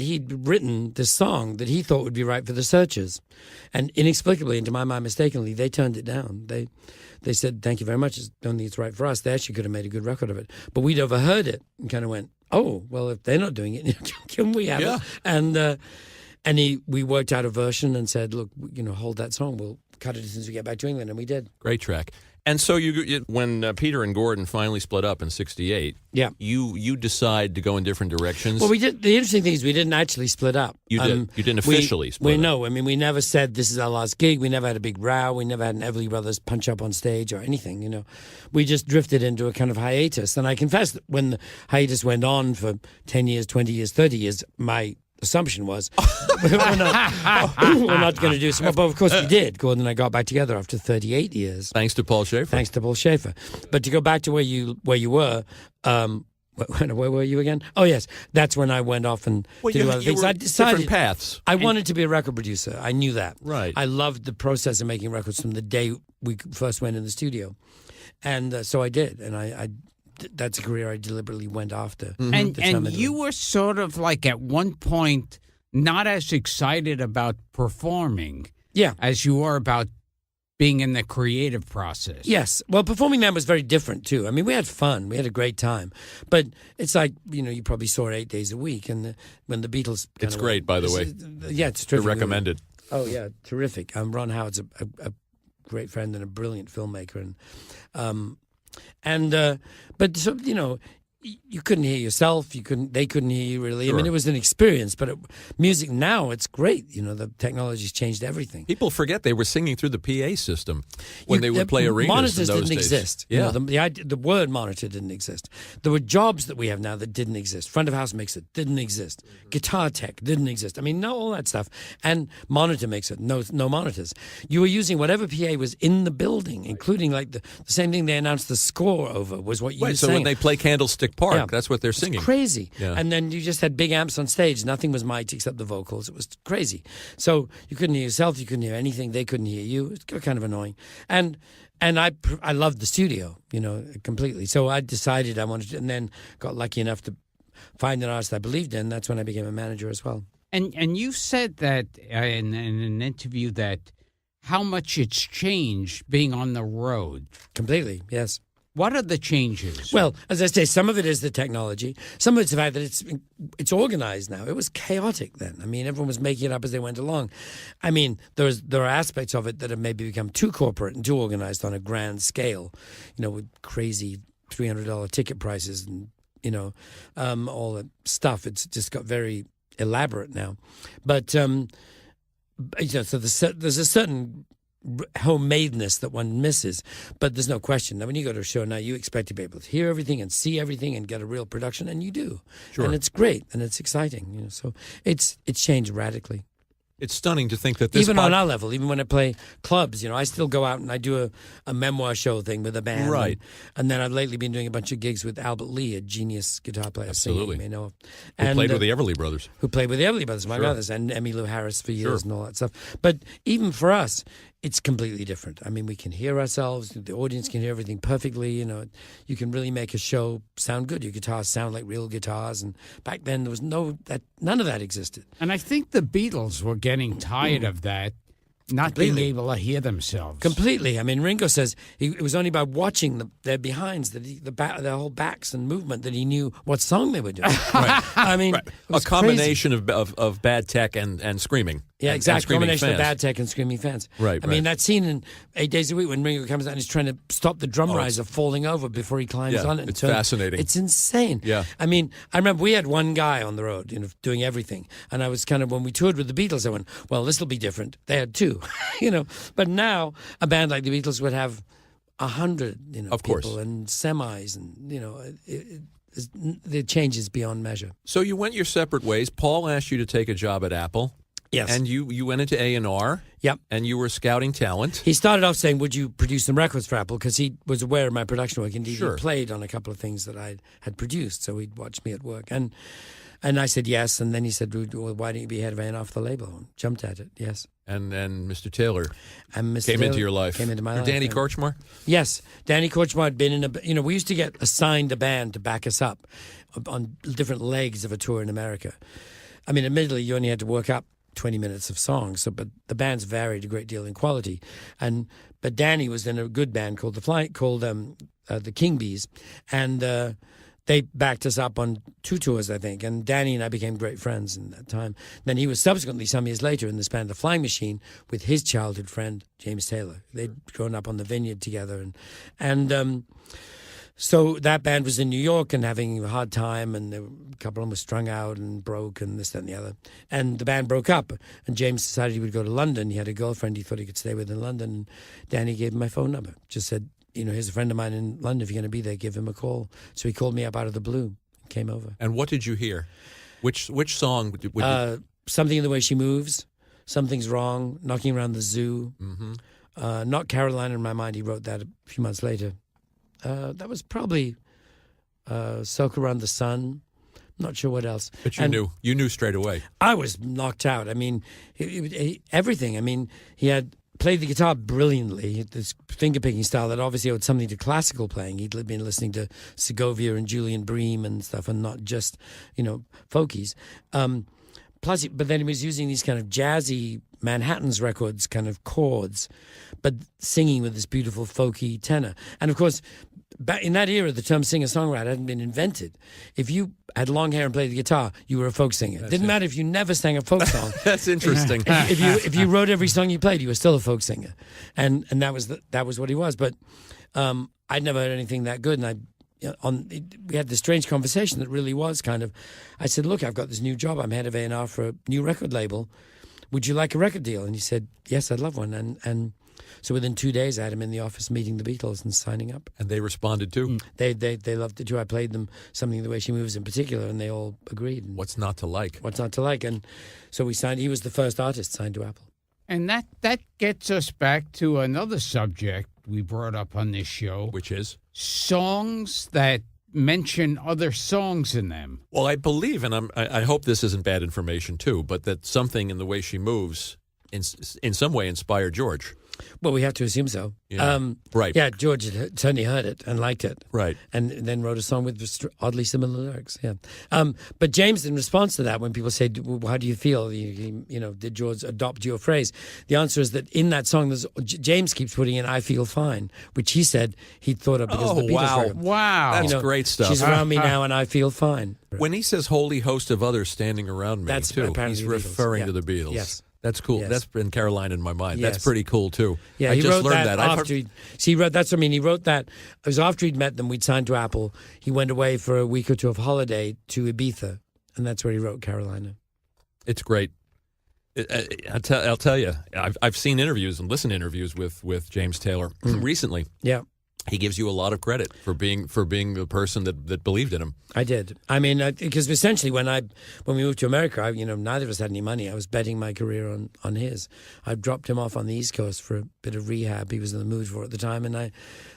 he'd written this song that he thought would be right for the Searchers, and inexplicably, and to my mind, mistakenly, they turned it down. They said, "Thank you very much. I don't think it's right for us." They actually could have made a good record of it, but we'd overheard it and kind of went, "Oh, well, if they're not doing it, can we have it?" And we worked out a version and said, "Look, hold that song. We'll cut it as soon as we get back to England," and we did. Great track. And so when Peter and Gordon finally split up in '68, you decide to go in different directions. Well, we did. The interesting thing is we didn't actually split up. You did. You didn't officially split up. No, I mean, we never said this is our last gig. We never had a big row. We never had an Everly Brothers punch up on stage or anything. We just drifted into a kind of hiatus. And I confess that when the hiatus went on for 10 years, 20 years, 30 years, my assumption was we're not going to do some more. But of course we did. Gordon and I got back together after 38 years. Thanks to Paul Schaefer. Thanks to Paul Schaefer. But to go back to where you were, where were you again? Oh yes, that's when I went off and to do other things. I decided different paths. I wanted to be a record producer. I knew that. Right. I loved the process of making records from the day we first went in the studio, and so I did. And that's a career I deliberately went after. And you were sort of like at one point not as excited about performing as you were about being in the creative process. Yes. Well, performing then was very different, too. I mean, we had fun. We had a great time. But it's like, you probably saw it 8 days a week. And when the Beatles... It's great, by the way. Yeah, it's terrific. You're recommended. Oh, yeah, terrific. Ron Howard's a great friend and a brilliant filmmaker. But so, you couldn't hear yourself. They couldn't hear you really. Sure. I mean, it was an experience. But music now, it's great. The technology's changed everything. People forget they were singing through the PA system when they would play arenas. Monitors in those didn't days. exist. Yeah. The word monitor didn't exist. There were jobs that we have now that didn't exist. Front of house mixer didn't exist. Guitar tech didn't exist. I mean, no, all that stuff. And monitor mixer, no monitors. You were using whatever PA was in the building, including like the same thing they announced the score over was what you Right, so sang. when they play Candlestick Jurassic Park. Yeah. That's what they're singing. Crazy. Yeah. And then you just had big amps on stage. Nothing was mic'd except the vocals. It was crazy. So you couldn't hear yourself. You couldn't hear anything. They couldn't hear you. It was kind of annoying. And I loved the studio, completely. So I decided I wanted to, and then got lucky enough to find an artist I believed in. That's when I became a manager as well. And you said that in an interview that how much it's changed being on the road. Completely, yes. What are the changes? Well, as I say, some of it is the technology. Some of it's the fact that it's organized now. It was chaotic then. I mean, everyone was making it up as they went along. I mean, there are aspects of it that have maybe become too corporate and too organized on a grand scale, with crazy $300 ticket prices and, all that stuff. It's just got very elaborate now. But, so there's a certain homemadeness that one misses, but there's no question that when you go to a show now, you expect to be able to hear everything and see everything and get a real production, and you do. Sure. And it's great and it's exciting. So it's changed radically. It's stunning to think that this even on our level, even when I play clubs, I still go out and I do a memoir show thing with a band. Right. And then I've lately been doing a bunch of gigs with Albert Lee, a genius guitar player. Absolutely. Singing, you may know. Who played with the Everly Brothers. Who played with the Everly Brothers, among Sure. others, and Emmylou Harris for years Sure. and all that stuff. But even for us, it's completely different. I mean, we can hear ourselves. The audience can hear everything perfectly. You can really make a show sound good. Your guitars sound like real guitars. And back then, there was none of that existed. And I think the Beatles were getting tired of that, not being Completely. able to hear themselves. Completely. I mean, Ringo says it was only by watching their behinds, their whole backs and movement, that he knew what song they were doing. Right. I mean, Right. it A was combination of bad tech and screaming. Yeah, and exactly. screaming Combination of fans. bad tech and screaming fans. Right, I mean, right. that scene in 8 Days a Week when Ringo comes out and he's trying to stop the drum riser falling over before he climbs Yeah, on it. And it's fascinating. It's insane. Yeah. I mean, I remember we had one guy on the road, doing everything. And I was kind of, when we toured with the Beatles, I went, well, this will be different. They had two, But now a band like the Beatles would have 100, Of people course. and semis and, the changes beyond measure. So you went your separate ways. Paul asked you to take a job at Apple. Yes. And you went into A&R. Yep. And you were scouting talent. He started off saying, would you produce some records for Apple? Because he was aware of my production work. Indeed, Sure. he played on a couple of things that I had produced, so he'd watched me at work. And I said yes, and then he said, well, why don't you be head of A&R for the label? And jumped at it, yes. And Mr. Taylor And Mr. came into Taylor your life. Came into my Or life. Danny and- Korchmar? Yes. Danny Korchmar had been in we used to get assigned a band to back us up on different legs of a tour in America. I mean, admittedly, you only had to work up 20 minutes of songs, but the bands varied a great deal in quality. But Danny was in a good band called the King Bees, and they backed us up on 2 tours, I think. And Danny and I became great friends in that time. Then he was subsequently, some years later, in this band, The Flying Machine, with his childhood friend, James Taylor. They'd grown up on the Vineyard together. So that band was in New York and having a hard time, and a couple of them were strung out and broke and this, that, and the other. And the band broke up, and James decided he would go to London. He had a girlfriend he thought he could stay with in London. And Danny gave him my phone number, just said, here's a friend of mine in London. If you're going to be there, give him a call. So he called me up out of the blue and came over. And what did you hear? Which song would you... Something in the way she moves, Something's Wrong, Knocking Around the Zoo. Mm-hmm. Not Carolina in My Mind. He wrote that a few months later. That was probably Soak Around the Sun. Not sure what else. But you knew straight away. I was knocked out. I mean, everything. I mean, he had played the guitar brilliantly, this finger-picking style that obviously owed something to classical playing. He'd been listening to Segovia and Julian Bream and stuff, and not just, folkies. Plus, but then he was using these kind of jazzy Manhattan's records kind of chords, but singing with this beautiful folky tenor. And of course, back in that era, the term singer-songwriter hadn't been invented. If you had long hair and played the guitar, you were a folk singer. It didn't matter if you never sang a folk song. That's interesting. if you wrote every song you played, you were still a folk singer, and that was what he was. But I'd never heard anything that good, and we had this strange conversation that really was kind of. I said, "Look, I've got this new job. I'm head of A&R for a new record label. Would you like a record deal?" And he said, "Yes, I'd love one." And so within 2 days, I had him in the office meeting the Beatles and signing up. And they responded too. They loved it too. I played them Something the Way She Moves in particular, and they all agreed. And What's not to like? what's not to like? And so we signed. He was the first artist signed to Apple. And that gets us back to another subject we brought up on this show. Which is? Songs that mention other songs in them. Well, I believe, and I hope this isn't bad information too, but that something in the way she moves in some way inspired George. Well, we have to assume so. Yeah. Right. Yeah, George had certainly heard it and liked it. Right. And then wrote a song with oddly similar lyrics. Yeah. But James, in response to that, when people say, well, how do you feel? Did George adopt your phrase? The answer is that in that song, James keeps putting in, I feel fine, which he said he'd thought of because the Beatles wow. wrote it. Wow. That's great stuff. She's around me now and I feel fine. When he says holy host of others standing around me, That's too, apparently he's the Beatles. referring Yeah. to the Beatles. Yes. That's cool. Yes. That's been Caroline in my mind. Yes. That's pretty cool, too. Yeah, I he just wrote learned that that. after he wrote. That's what I mean. He wrote that. It was after he'd met them. We'd signed to Apple. He went away for a week or two of holiday to Ibiza, and that's where he wrote Carolina. It's great. I'll tell you. I've seen interviews and listened to interviews with James Taylor recently. Yeah. He gives you a lot of credit for being the person that believed in him. I did. I mean, because essentially when we moved to America, neither of us had any money. I was betting my career on his. I dropped him off on the East Coast for a bit of rehab he was in the mood for at the time, and I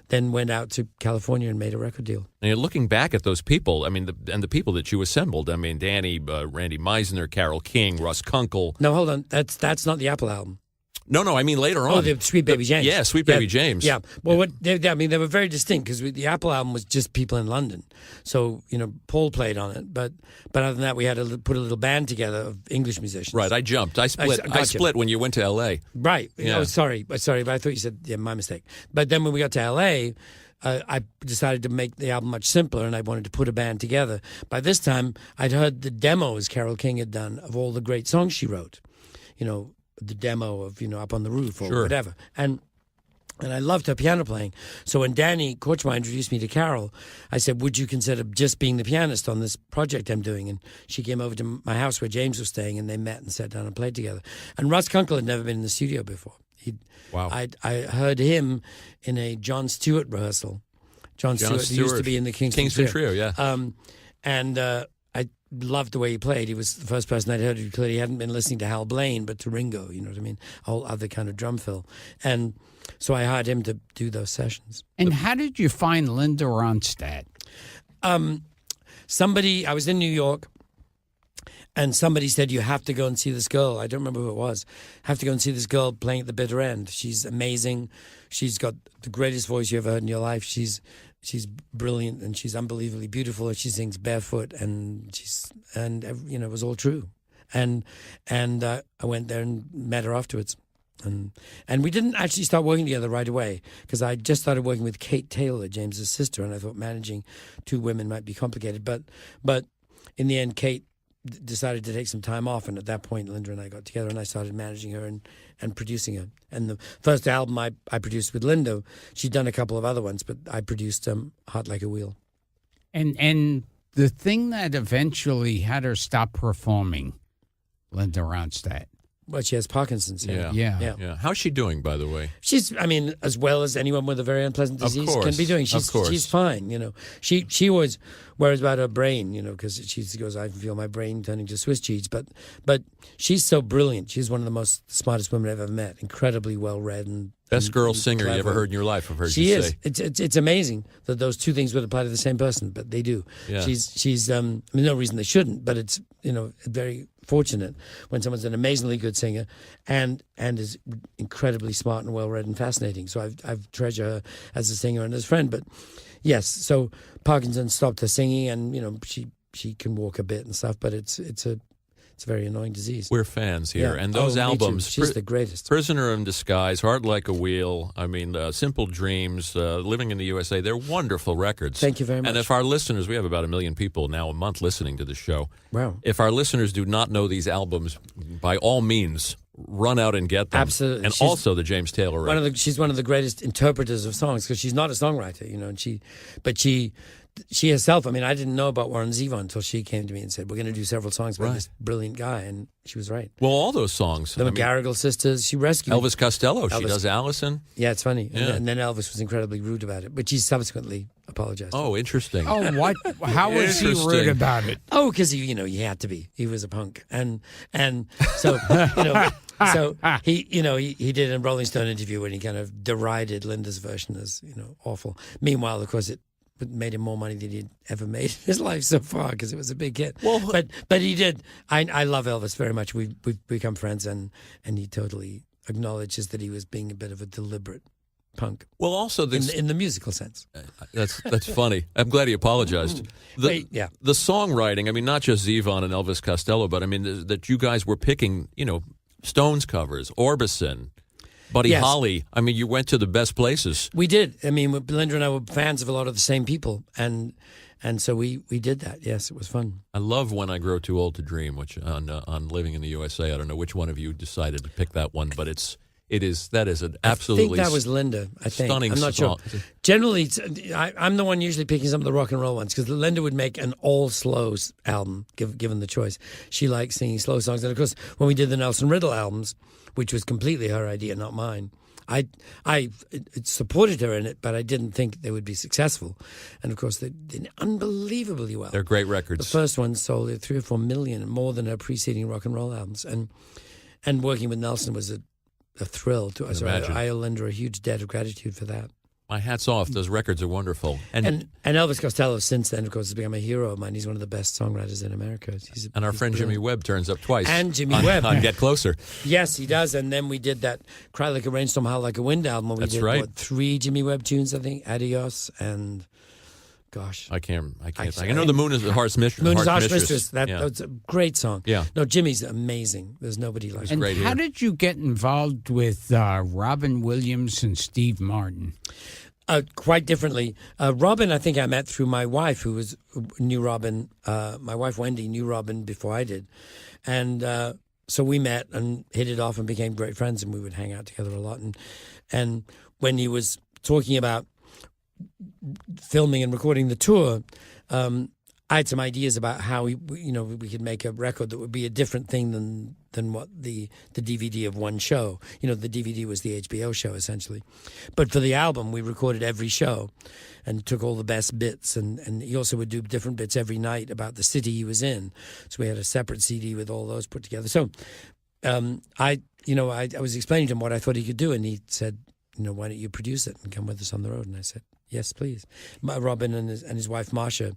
then went out to California and made a record deal. And you're looking back at those people, I mean, the people that you assembled. I mean, Danny, Randy Meisner, Carole King, Russ Kunkel. No, hold on. That's not the Apple album. No, I mean later on. Oh, the Sweet Baby James. Yeah, Sweet Baby James. Yeah. Well, they were very distinct because the Apple album was just people in London. So, Paul played on it. But other than that, we had to put a little band together of English musicians. Right, I jumped. I split. I split when you went to L.A. Right. Yeah. Oh, sorry. But I thought you said, my mistake. But then when we got to L.A., I decided to make the album much simpler, and I wanted to put a band together. By this time, I'd heard the demos Carole King had done of all the great songs she wrote. The demo of Up on the Roof or whatever, and I loved her piano playing. So when Danny Korchmar introduced me to Carol, I said, would you consider just being the pianist on this project I'm doing? And she came over to my house where James was staying, and they met and sat down and played together. And Russ Kunkel had never been in the studio before. Wow. I heard him in a John Stewart rehearsal. John Stewart, who used to be in the Kingston Trio, yeah. I loved the way he played. He was the first person I'd heard who clearly hadn't been listening to Hal Blaine, but to Ringo, you know what I mean? A whole other kind of drum fill. And so I hired him to do those sessions. And how did you find Linda Ronstadt? I was in New York, and somebody said, you have to go and see this girl. I don't remember who it was. Have to go and see this girl playing at the bitter end. She's amazing. She's got the greatest voice you ever heard in your life. She's brilliant, and she's unbelievably beautiful. She sings barefoot, and it was all true. And I went there and met her afterwards, and we didn't actually start working together right away because I just started working with Kate Taylor, James's sister, and I thought managing two women might be complicated. But in the end, Kate decided to take some time off, and at that point Linda and I got together and I started managing her and producing her. And the first album I produced with Linda, she'd done a couple of other ones, but I produced Hot Like a Wheel. And the thing that eventually had her stop performing, Linda Ronstadt. Well, she has Parkinson's. Yeah. How's she doing, by the way? She's, as well as anyone with a very unpleasant disease course, can be doing. of course. She's fine, She always worries about her brain, because she goes, I feel my brain turning to Swiss cheese. But she's so brilliant. She's one of the most smartest women I've ever met. Incredibly well-read and Best girl singer clever. you ever heard in your life, I've heard she you is. say. It's amazing that those two things would apply to the same person, but they do. Yeah. She's no reason they shouldn't, but it's very fortunate when someone's an amazingly good singer and is incredibly smart and well-read and fascinating. So I've treasured her as a singer and as a friend. But yes, so Parkinson's stopped her singing, and she can walk a bit and stuff, but it's a very annoying disease. We're fans here. Yeah. And those me too. albums, She's the greatest. Prisoner in Disguise, Heart Like a Wheel, Simple Dreams, Living in the USA, they're wonderful records. Thank you very much. And if our listeners, we have about 1 million people now a month listening to the show. Wow. If our listeners do not know these albums, by all means, run out and get them. Absolutely. And also the James Taylor record. She's one of the greatest interpreters of songs because she's not a songwriter, and she herself, I didn't know about Warren Zevon until she came to me and said, we're going to do several songs by this brilliant guy, and she was right. Well, all those songs. The McGarrigle sisters, she rescued Elvis Costello, she does Allison. Yeah, it's funny. Yeah. And then Elvis was incredibly rude about it, but she subsequently apologized. Oh, interesting. Oh, what? How was he Interesting. rude about it? Oh, because he had to be. He was a punk, and so so he did a Rolling Stone interview when he kind of derided Linda's version as awful. Meanwhile, of course, it made him more money than he'd ever made in his life so far because it was a big hit. Well, but he did. I love Elvis very much. We've become friends, and he totally acknowledges that he was being a bit of a deliberate punk. Well, also in the musical sense. That's funny. I'm glad he apologized. The songwriting. I mean, not just Zevon and Elvis Costello, but I mean that you guys were picking, Stones covers, Orbison, Buddy Holly. I mean, you went to the best places. We did. I mean, Belinda and I were fans of a lot of the same people, and so we did that. Yes, it was fun. I love When I Grow Too Old to Dream, which on Living in the USA. I don't know which one of you decided to pick that one, but that is an absolutely. I think that was Linda. I think stunning. I'm not song. sure. Generally, I'm the one usually picking some of the rock and roll ones because Linda would make an all slows album given the choice. She likes singing slow songs, and of course, when we did the Nelson Riddle albums, which was completely her idea, not mine. I supported her in it, but I didn't think they would be successful. And of course, they did unbelievably well. They're great records. The first one sold 3 or 4 million, more than her preceding rock and roll albums. And working with Nelson was a thrill to us. I owe Linda a huge debt of gratitude for that. My hat's off. Those records are wonderful. And Elvis Costello, since then, of course, has become a hero of mine. He's one of the best songwriters in America. And our friend Jimmy Webb turns up twice. And Jimmy Webb. On Get Closer. Yes, he does. And then we did that Cry Like a Rainstorm, Howl Like a Wind album. Where we did, right. 3 Jimmy Webb tunes, I think. Adios and... Gosh. I can't. I know The Moon is the Heart's Mistress. Moon is Heart's Mistress. That's a great song. Yeah. No, Jimmy's amazing. There's nobody like him. And how did you get involved with Robin Williams and Steve Martin? Quite differently. Robin, I think I met through my wife, knew Robin. My wife, Wendy, knew Robin before I did. And so we met and hit it off and became great friends, and we would hang out together a lot. And when he was talking about filming and recording the tour, I had some ideas about how we could make a record that would be a different thing than what the DVD of one show. The DVD was the HBO show essentially, but for the album we recorded every show and took all the best bits, and he also would do different bits every night about the city he was in. So we had a separate CD with all those put together. So I was explaining to him what I thought he could do, and he said, why don't you produce it and come with us on the road? And I said, yes, please. Robin and his wife, Marsha,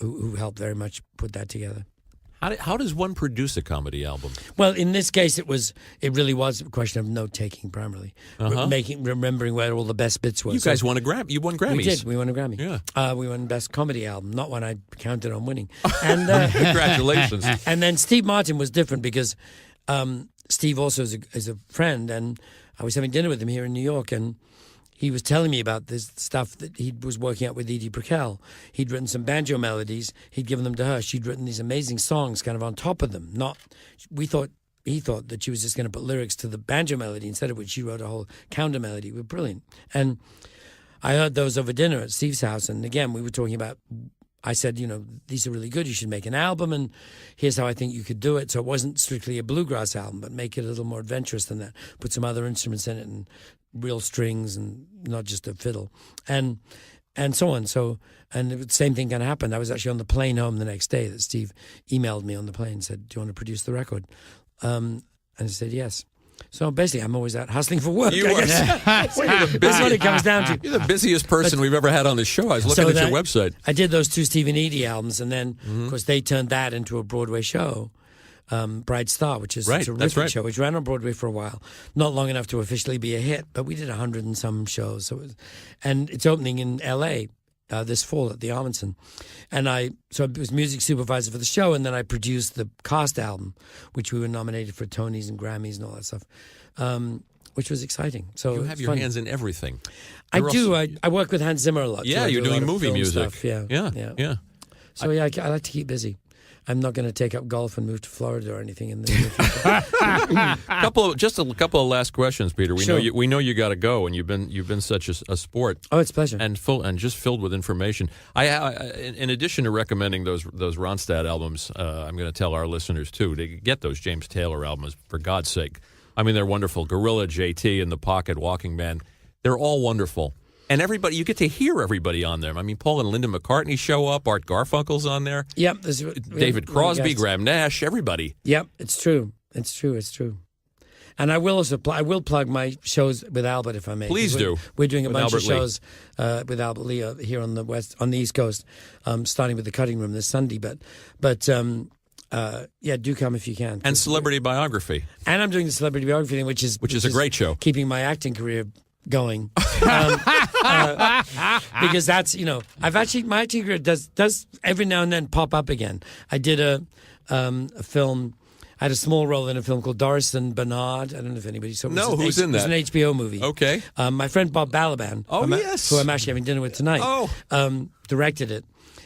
who helped very much put that together. How does one produce a comedy album? Well, in this case, it really was a question of note-taking primarily, remembering where all the best bits were. You guys won a Grammy. You won Grammys. We did. We won a Grammy. Yeah. We won Best Comedy Album, not one I counted on winning. And congratulations. And then Steve Martin was different because Steve also is a friend, and I was having dinner with him here in New York, and he was telling me about this stuff that he was working out with Edie Brickell. He'd written some banjo melodies. He'd given them to her. She'd written these amazing songs kind of on top of them. He thought that she was just going to put lyrics to the banjo melody, instead of which she wrote a whole counter melody. It was brilliant. And I heard those over dinner at Steve's house. And again, we were talking about, I said, these are really good. You should make an album, and here's how I think you could do it. So it wasn't strictly a bluegrass album, but make it a little more adventurous than that. Put some other instruments in it and real strings and not just a fiddle, and so on. So, and the same thing kind of happened. I was actually on the plane home the next day that Steve emailed me on the plane and said, do you want to produce the record? And I said, yes. So basically, I'm always out hustling for work. That's what it comes down to. You're the busiest person we've ever had on the show. I was looking at your website. I did those 2 Steve and Edie albums, and then, of course, they turned that into a Broadway show, Bright Star, which is a terrific show, which ran on Broadway for a while. Not long enough to officially be a hit, but we did 100 and some shows. And it's opening in L.A. This fall at the Armington. And so I was music supervisor for the show, and then I produced the cast album, which we were nominated for Tonys and Grammys and all that stuff, which was exciting. So you have your hands in everything. I do. I work with Hans Zimmer a lot. Yeah, you're doing movie music. Stuff. Yeah. So I like to keep busy. I'm not going to take up golf and move to Florida or anything in the near future. Just a couple of last questions, Peter. We know you got to go, and you've been such a sport. Oh, it's a pleasure. And just filled with information. In addition to recommending those Ronstadt albums, I'm going to tell our listeners too to get those James Taylor albums, for God's sake. I mean, they're wonderful. Gorilla, JT, In the Pocket, Walking Man. They're all wonderful. And everybody, you get to hear everybody on them. I mean, Paul and Linda McCartney show up. Art Garfunkel's on there. Yep. David Crosby, Graham Nash, everybody. Yep, it's true. It's true. And I will also I will plug my shows with Albert, if I may. Please do. We're doing a With bunch Albert of Lee. shows with Albert Lee here on the East Coast, starting with the Cutting Room this Sunday. But do come if you can. And celebrity biography, And I'm doing the celebrity biography thing, which is a great show. Keeping my acting career going, because that's my acting career does every now and then pop up again. I did a film. I had a small role in a film called Doris and Bernard. I don't know if anybody saw it. No, who's in that? It was an HBO movie. Okay. My friend Bob Balaban, Yes. who I'm actually having dinner with tonight, directed it.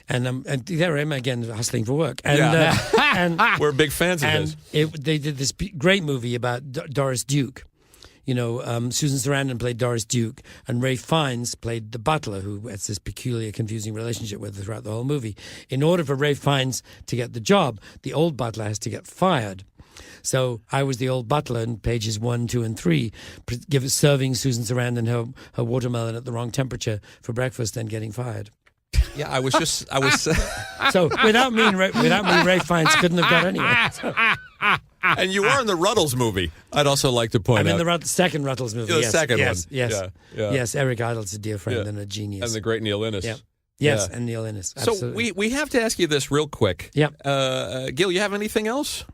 And there I am again, hustling for work. And, and We're big fans of his. they did this great movie about Doris Duke. Susan Sarandon played Doris Duke, and Ralph Fiennes played the butler, who has this peculiar, confusing relationship with her throughout the whole movie. In order for Ralph Fiennes to get the job, the old butler has to get fired. So I was the old butler in pages 1, 2, and 3, serving Susan Sarandon her watermelon at the wrong temperature for breakfast, and getting fired. Yeah, I was. So without me, Ralph Fiennes couldn't have got anywhere. And you were in the Ruddles movie. I'd also like to point out. I'm in the second Ruttles movie. The Yes, second yes, one. Yes, Yeah. yes. Eric Idle's a dear friend Yeah. and a genius. And the great Neil Innes. Yep. Yes, Yeah. and Neil Innes. So Absolutely. we have to ask you this real quick. Yep. Gil, you have anything else?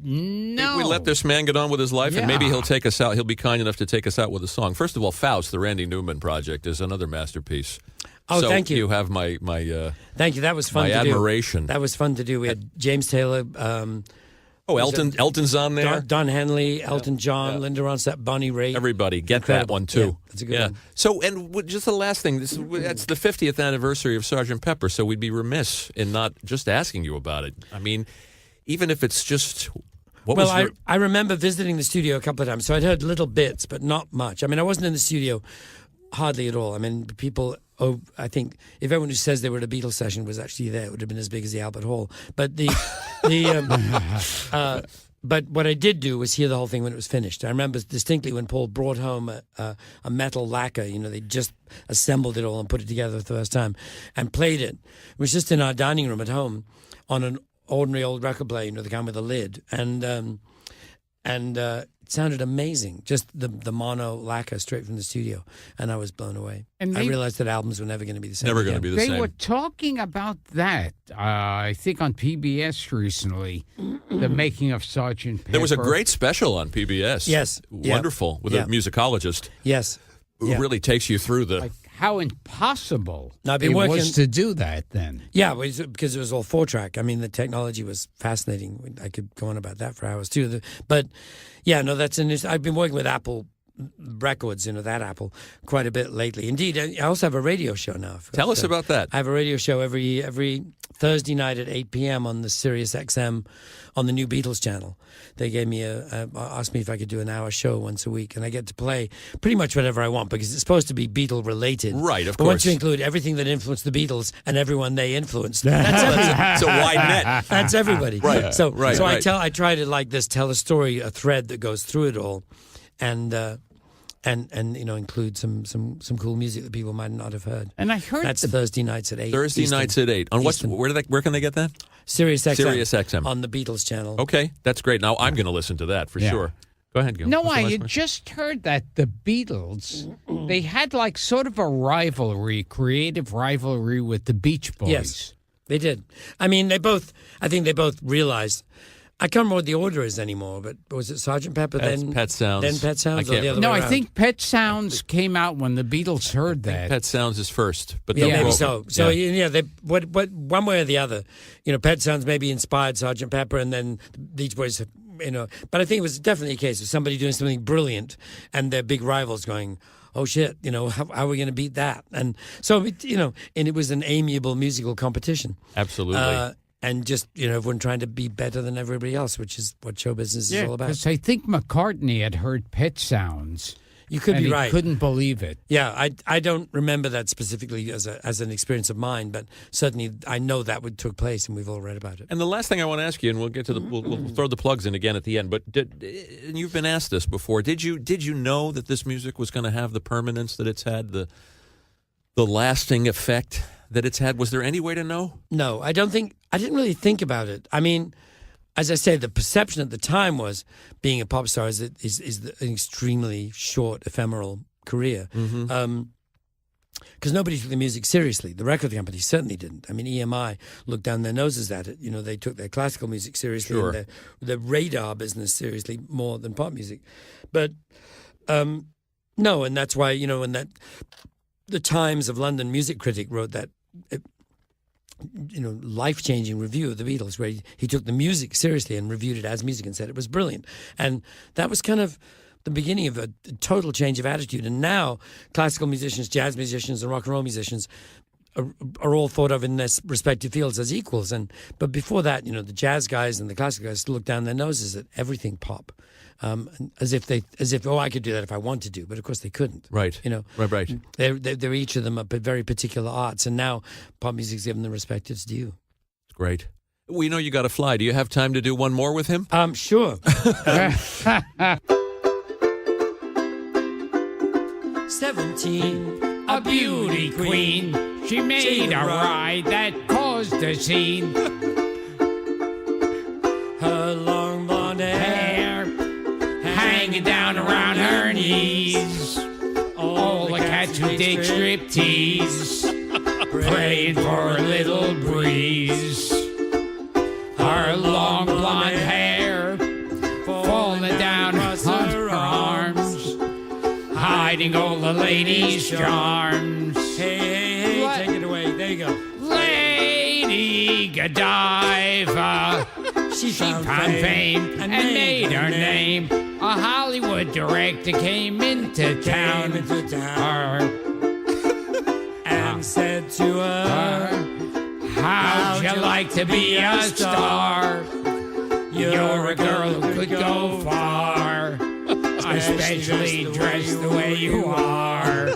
No. We let this man get on with his life, and maybe Yeah. he'll take us out. He'll be kind enough to take us out with a song. First of all, Faust, the Randy Newman project, is another masterpiece. Oh, so thank you. You have my Thank you. That was fun my to admiration. do. That was fun to do. We had James Taylor, Elton's on there. Don Henley, Elton John, Linda Ronstadt, Bonnie Raitt. Everybody, get that Incredible. one too. Yeah, that's a good one. So, just the last thing. That's the 50th anniversary of Sgt. Pepper. So we'd be remiss in not just asking you about it. I mean, even if it's just. I remember visiting the studio a couple of times, so I'd heard little bits, but not much. I mean, I wasn't in the studio hardly at all. I mean, people. Oh, I think if everyone who says they were at a Beatles session was actually there, it would have been as big as the Albert Hall. But but what I did do was hear the whole thing when it was finished. I remember distinctly when Paul brought home a metal lacquer. They just assembled it all and put it together the first time and played it. It was just in our dining room at home on an ordinary old record player, the kind with a lid, and it sounded amazing. Just the mono lacquer straight from the studio, and I was blown away. And I realized that albums were never going to be the same. Never going to be the They same. were talking about that, I think, on PBS recently, the making of Sgt. Pepper. There was a great special on PBS. Yes. Wonderful, with a musicologist Yes. who really takes you through the. Like how impossible Now, I've been it working- was to do that then. Yeah, because it was all 4-track. I mean, the technology was fascinating. I could go on about that for hours too. But yeah, no, I've been working with Apple Records, that Apple, quite a bit lately. Indeed, I also have a radio show now. Tell us about that. I have a radio show every Thursday night at 8 p.m. on the Sirius XM on the new Beatles channel. They gave me asked me if I could do an hour show once a week, and I get to play pretty much whatever I want because it's supposed to be Beatle related. Right, of but course. once you include everything that influenced the Beatles and everyone they influenced, that's everybody. It's a wide net. That's everybody. Right, So right, so right. I try to tell a story, a thread that goes through it all, and include some cool music that people might not have heard. And I heard That's Thursday nights at 8. Thursday Eastern. nights at 8. On Eastern. where can they get that? Sirius XM. Sirius XM. On the Beatles channel. Okay, that's great. Now I'm going to listen to that for Yeah. sure. Go ahead, Gil. No, What's the I last had one? just heard that the Beatles, they had like sort of a rivalry, creative rivalry with the Beach Boys. Yes, they did. I mean, I think they both realized. I can't remember what the order is anymore, but was it Sgt. Pepper then Pet Sounds. Then Pet Sounds? I Or can't the other No, way I around? think Pet Sounds came out when the Beatles heard that. Pet Sounds is first, but Yeah, they'll maybe go- so. So they what one way or the other, Pet Sounds maybe inspired Sgt. Pepper, and then the Beach Boys, But I think it was definitely a case of somebody doing something brilliant, and their big rivals going, "Oh shit, how are we going to beat that?" And so and it was an amiable musical competition. Absolutely. And just, everyone trying to be better than everybody else, which is what show business is all about. Because I think McCartney had heard Pet Sounds. You could and be he right. couldn't believe it. Yeah, I don't remember that specifically as an experience of mine, but certainly I know that took place, and we've all read about it. And the last thing I want to ask you, and we'll get to we'll throw the plugs in again at the end. But and you've been asked this before. Did you know that this music was going to have the permanence that it's had, the lasting effect that it's had? Was there any way to know? No, I didn't really think about it. I mean, as I say, the perception at the time was being a pop star is an extremely short, ephemeral career. Because nobody took the music seriously. The record companies certainly didn't. I mean, EMI looked down their noses at it. You know, they took their classical music seriously and their radar business seriously more than pop music. But no, and that's why, you know, when the Times of London music critic wrote that, life-changing review of the Beatles, where he took the music seriously and reviewed it as music and said it was brilliant. And that was kind of the beginning of a total change of attitude. And now classical musicians, jazz musicians, and rock and roll musicians are all thought of in their respective fields as equals. But before that, the jazz guys and the classical guys looked down their noses at everything pop, as if I could do that if I wanted to. But of course they couldn't. Right. Right. They're each of them up at very particular arts, and now pop music's given the respect it's due. Great. We know you got to fly. Do you have time to do one more with him? Sure. 17, A beauty queen. She made a ride that caused a scene. Her long blonde hair Hanging down around her knees. All the cats who dig striptease, praying for a little breeze. Her long blonde hair falling down her arms, hiding all the ladies' charms. Hey, take it away. There you go. Lady Godiva. She found fame and made her name. A Hollywood director came into town. And said to her, How'd you like to be a star? You're a girl who could go far, especially dressed the way you are.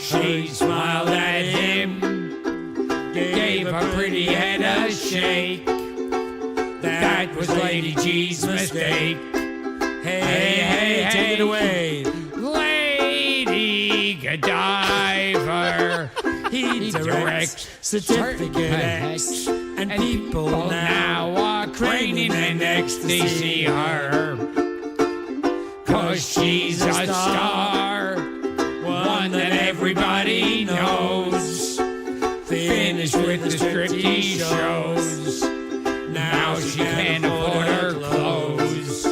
She smiled at him, gave her pretty head a shake. That was Lady G's mistake. Hey, take it away. Lady Godiva. He directs Certificate X, and people now are craning their necks to see her. 'Cause she's a star, one that everybody knows. Finished with the striptease shows. Now she can't afford her clothes.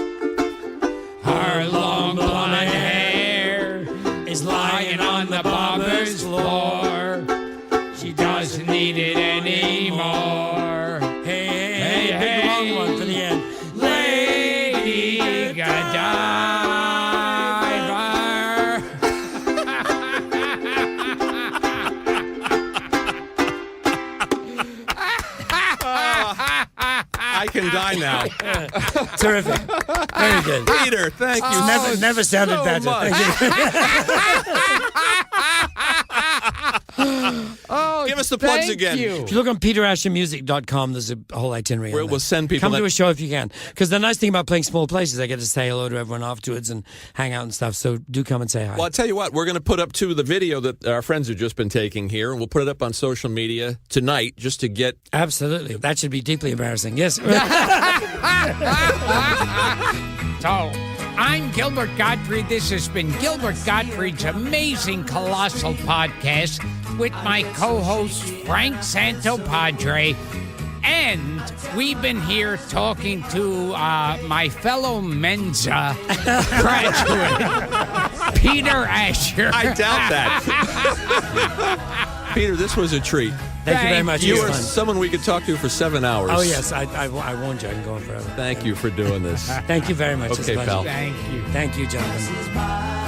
Her long blonde hair is lying on the barber's floor. She doesn't need it anymore. Hey, big long one for the end. Lady Godiva. I can die now. Terrific. Very good. Peter, thank you. Never sounded so better. much. Thank you. Give us the plugs again. If you look on peterashermusic.com, there's a whole itinerary. on We'll there. send people Come that- to a show if you can. Because the nice thing about playing small places, I get to say hello to everyone afterwards and hang out and stuff. So do come and say hi. Well, I'll tell you what, we're going to put up, too, the video that our friends have just been taking here, and we'll put it up on social media tonight just to get... Absolutely. That should be deeply embarrassing. Yes. So, I'm Gilbert Gottfried. This has been Gilbert Gottfried's amazing Colossal podcast with my co-host Frank Santopadre. And we've been here talking to my fellow Mensa graduate, Peter Asher. I doubt that. Peter, this was a treat. Thank you very much. You It are was fun. someone we could talk to for 7 hours. Oh, yes. I warned you. I can go on forever. Thank you for doing this. Thank you very much. It's a Okay, pleasure. pal. Thank you. Thank you, gentlemen. This is my